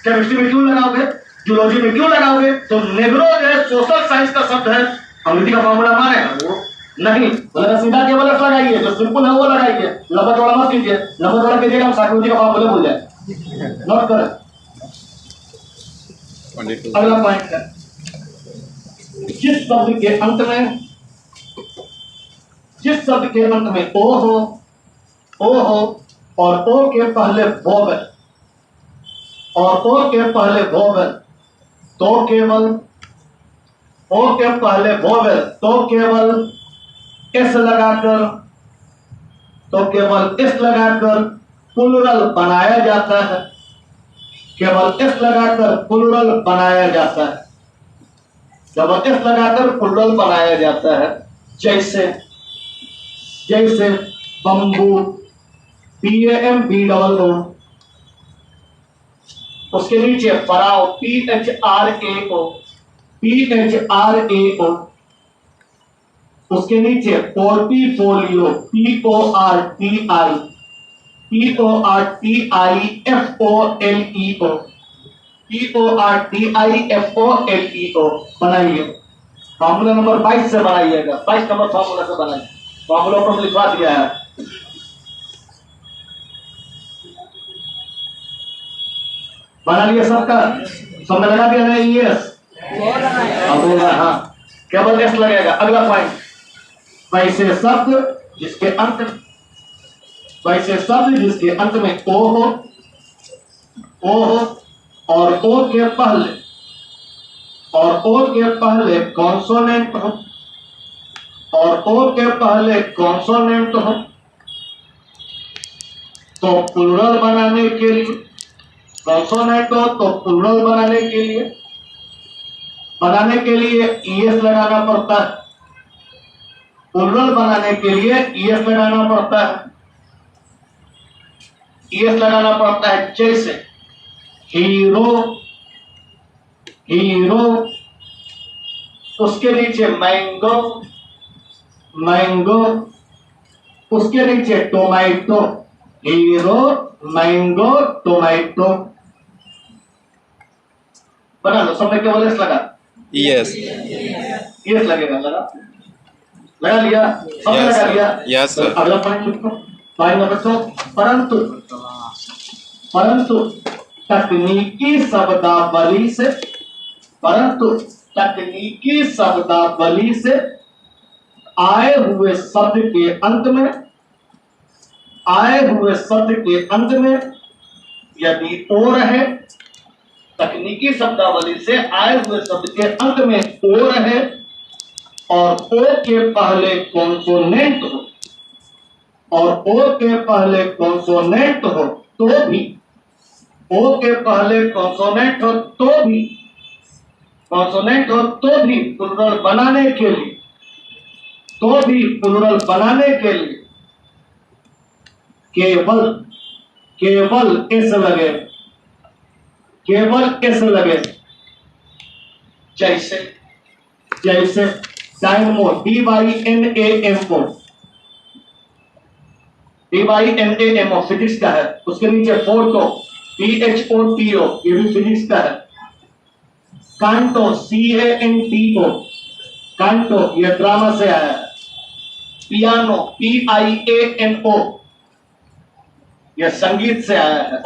केमिस्ट्री में क्यों लगाओगे, जूलॉजी में क्यों लगाओगे? तो नेग्रो जो सोशल साइंस का शब्द है, अंग्रेजी का फॉर्मूला मानेगा वो नहीं। बोलेगा सीधा केवल एस लगाइए, जो सिंपल है वो लगाइए, लंबा चौड़ा मत कीजिए। लंबा चौड़ा कीजिएगा हम साइकोलॉजी का फॉर्मूला भूल जाए। नोट करें। अगला पॉइंट है, जिस शब्द के अंत में ओ हो और ओ के पहले वोवेल और ओ के पहले वोवेल तो केवल ओ के पहले वोवेल तो केवल एस लगाकर प्लूरल बनाया जाता है। केवल एस लगाकर प्लूरल बनाया जाता है। केवल एस लगाकर प्लूरल बनाया जाता है। जैसे बम्बू, BAMBOO, उसके नीचे पराओ, PHRAO, उसके नीचे पोर्टीफोलियो, PORTIFOLEO बनाइए। फॉर्मूला नंबर 22 से बनाइएगा, 22 नंबर फॉर्मूला से बनाइए। फॉर्मूला पर लिखवा दिया है। बना लिया सबका? सबने लगा दिया ना? यस, हाँ, केवल एस लगेगा। अगला पॉइंट, वैसे शब्द जिसके अंत में ओ हो और ओ के पहले कॉन्सोनेंट हो तो प्लूरल बनाने के लिए, कॉन्सोनेंट हो तो प्लूरल बनाने के लिए ईएस लगाना पड़ता है। प्लूरल बनाने के लिए ईएस लगाना पड़ता है। जैसे हीरो, उसके नीचे मैंगो, उसके नीचे टोमेटो, हीरो, मैंगो, टोमेटो। बना लो, सबने केवल एस लगा। यस यस लगेगा, लगा लिया, सबने लगा लिया। यस तो अगला पॉइंट लिखो, पॉइंट नंबर 2, परंतु तकनीकी शब्दावली से आए हुए शब्द के अंत में यदि ओ रहे, तकनीकी शब्दावली से आए हुए शब्द के अंत में ओ रहे और ओ के पहले कॉन्सोनेंट हो, तो भी प्लूरल बनाने के लिए केवल एस लगे। जैसे डायनमो, DYNAMO फिजिक्स का है। उसके नीचे फोटो, PHOTO, ये भी फिजिक्स का है। कांटो, CANTO, कांटो, ये ड्रामा से आया है। पियानो, PIANO, यह संगीत से आया है।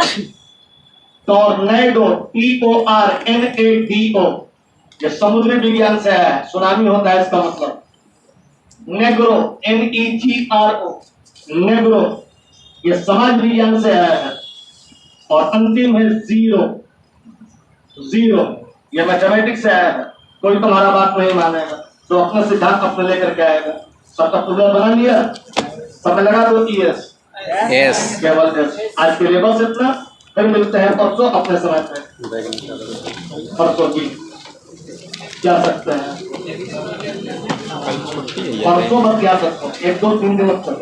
टॉर्नेडो, TORNADO, यह समुद्री विज्ञान से आया है, सुनामी होता है इसका मतलब। नेग्रो, NEGRO, नेग्रो, यह समाज विज्ञान से आया है। और अंतिम है जीरो, जीरो, यह मैथमेटिक्स से आया है। कोई तुम्हारा बात नहीं मानेगा तो अपना सिद्धांत अपने लेकर के आएगा। सबका पूरा बना लिया, सब लगा दो ES, Yes. केवल yes। आज के लिए बस इतना, फिर मिलते हैं परसों अपने समय पे। परसों की क्या सकते हैं, परसों मत क्या सकते हो, 1 2 3 दिन तक।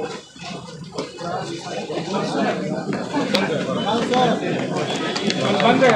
बंद है।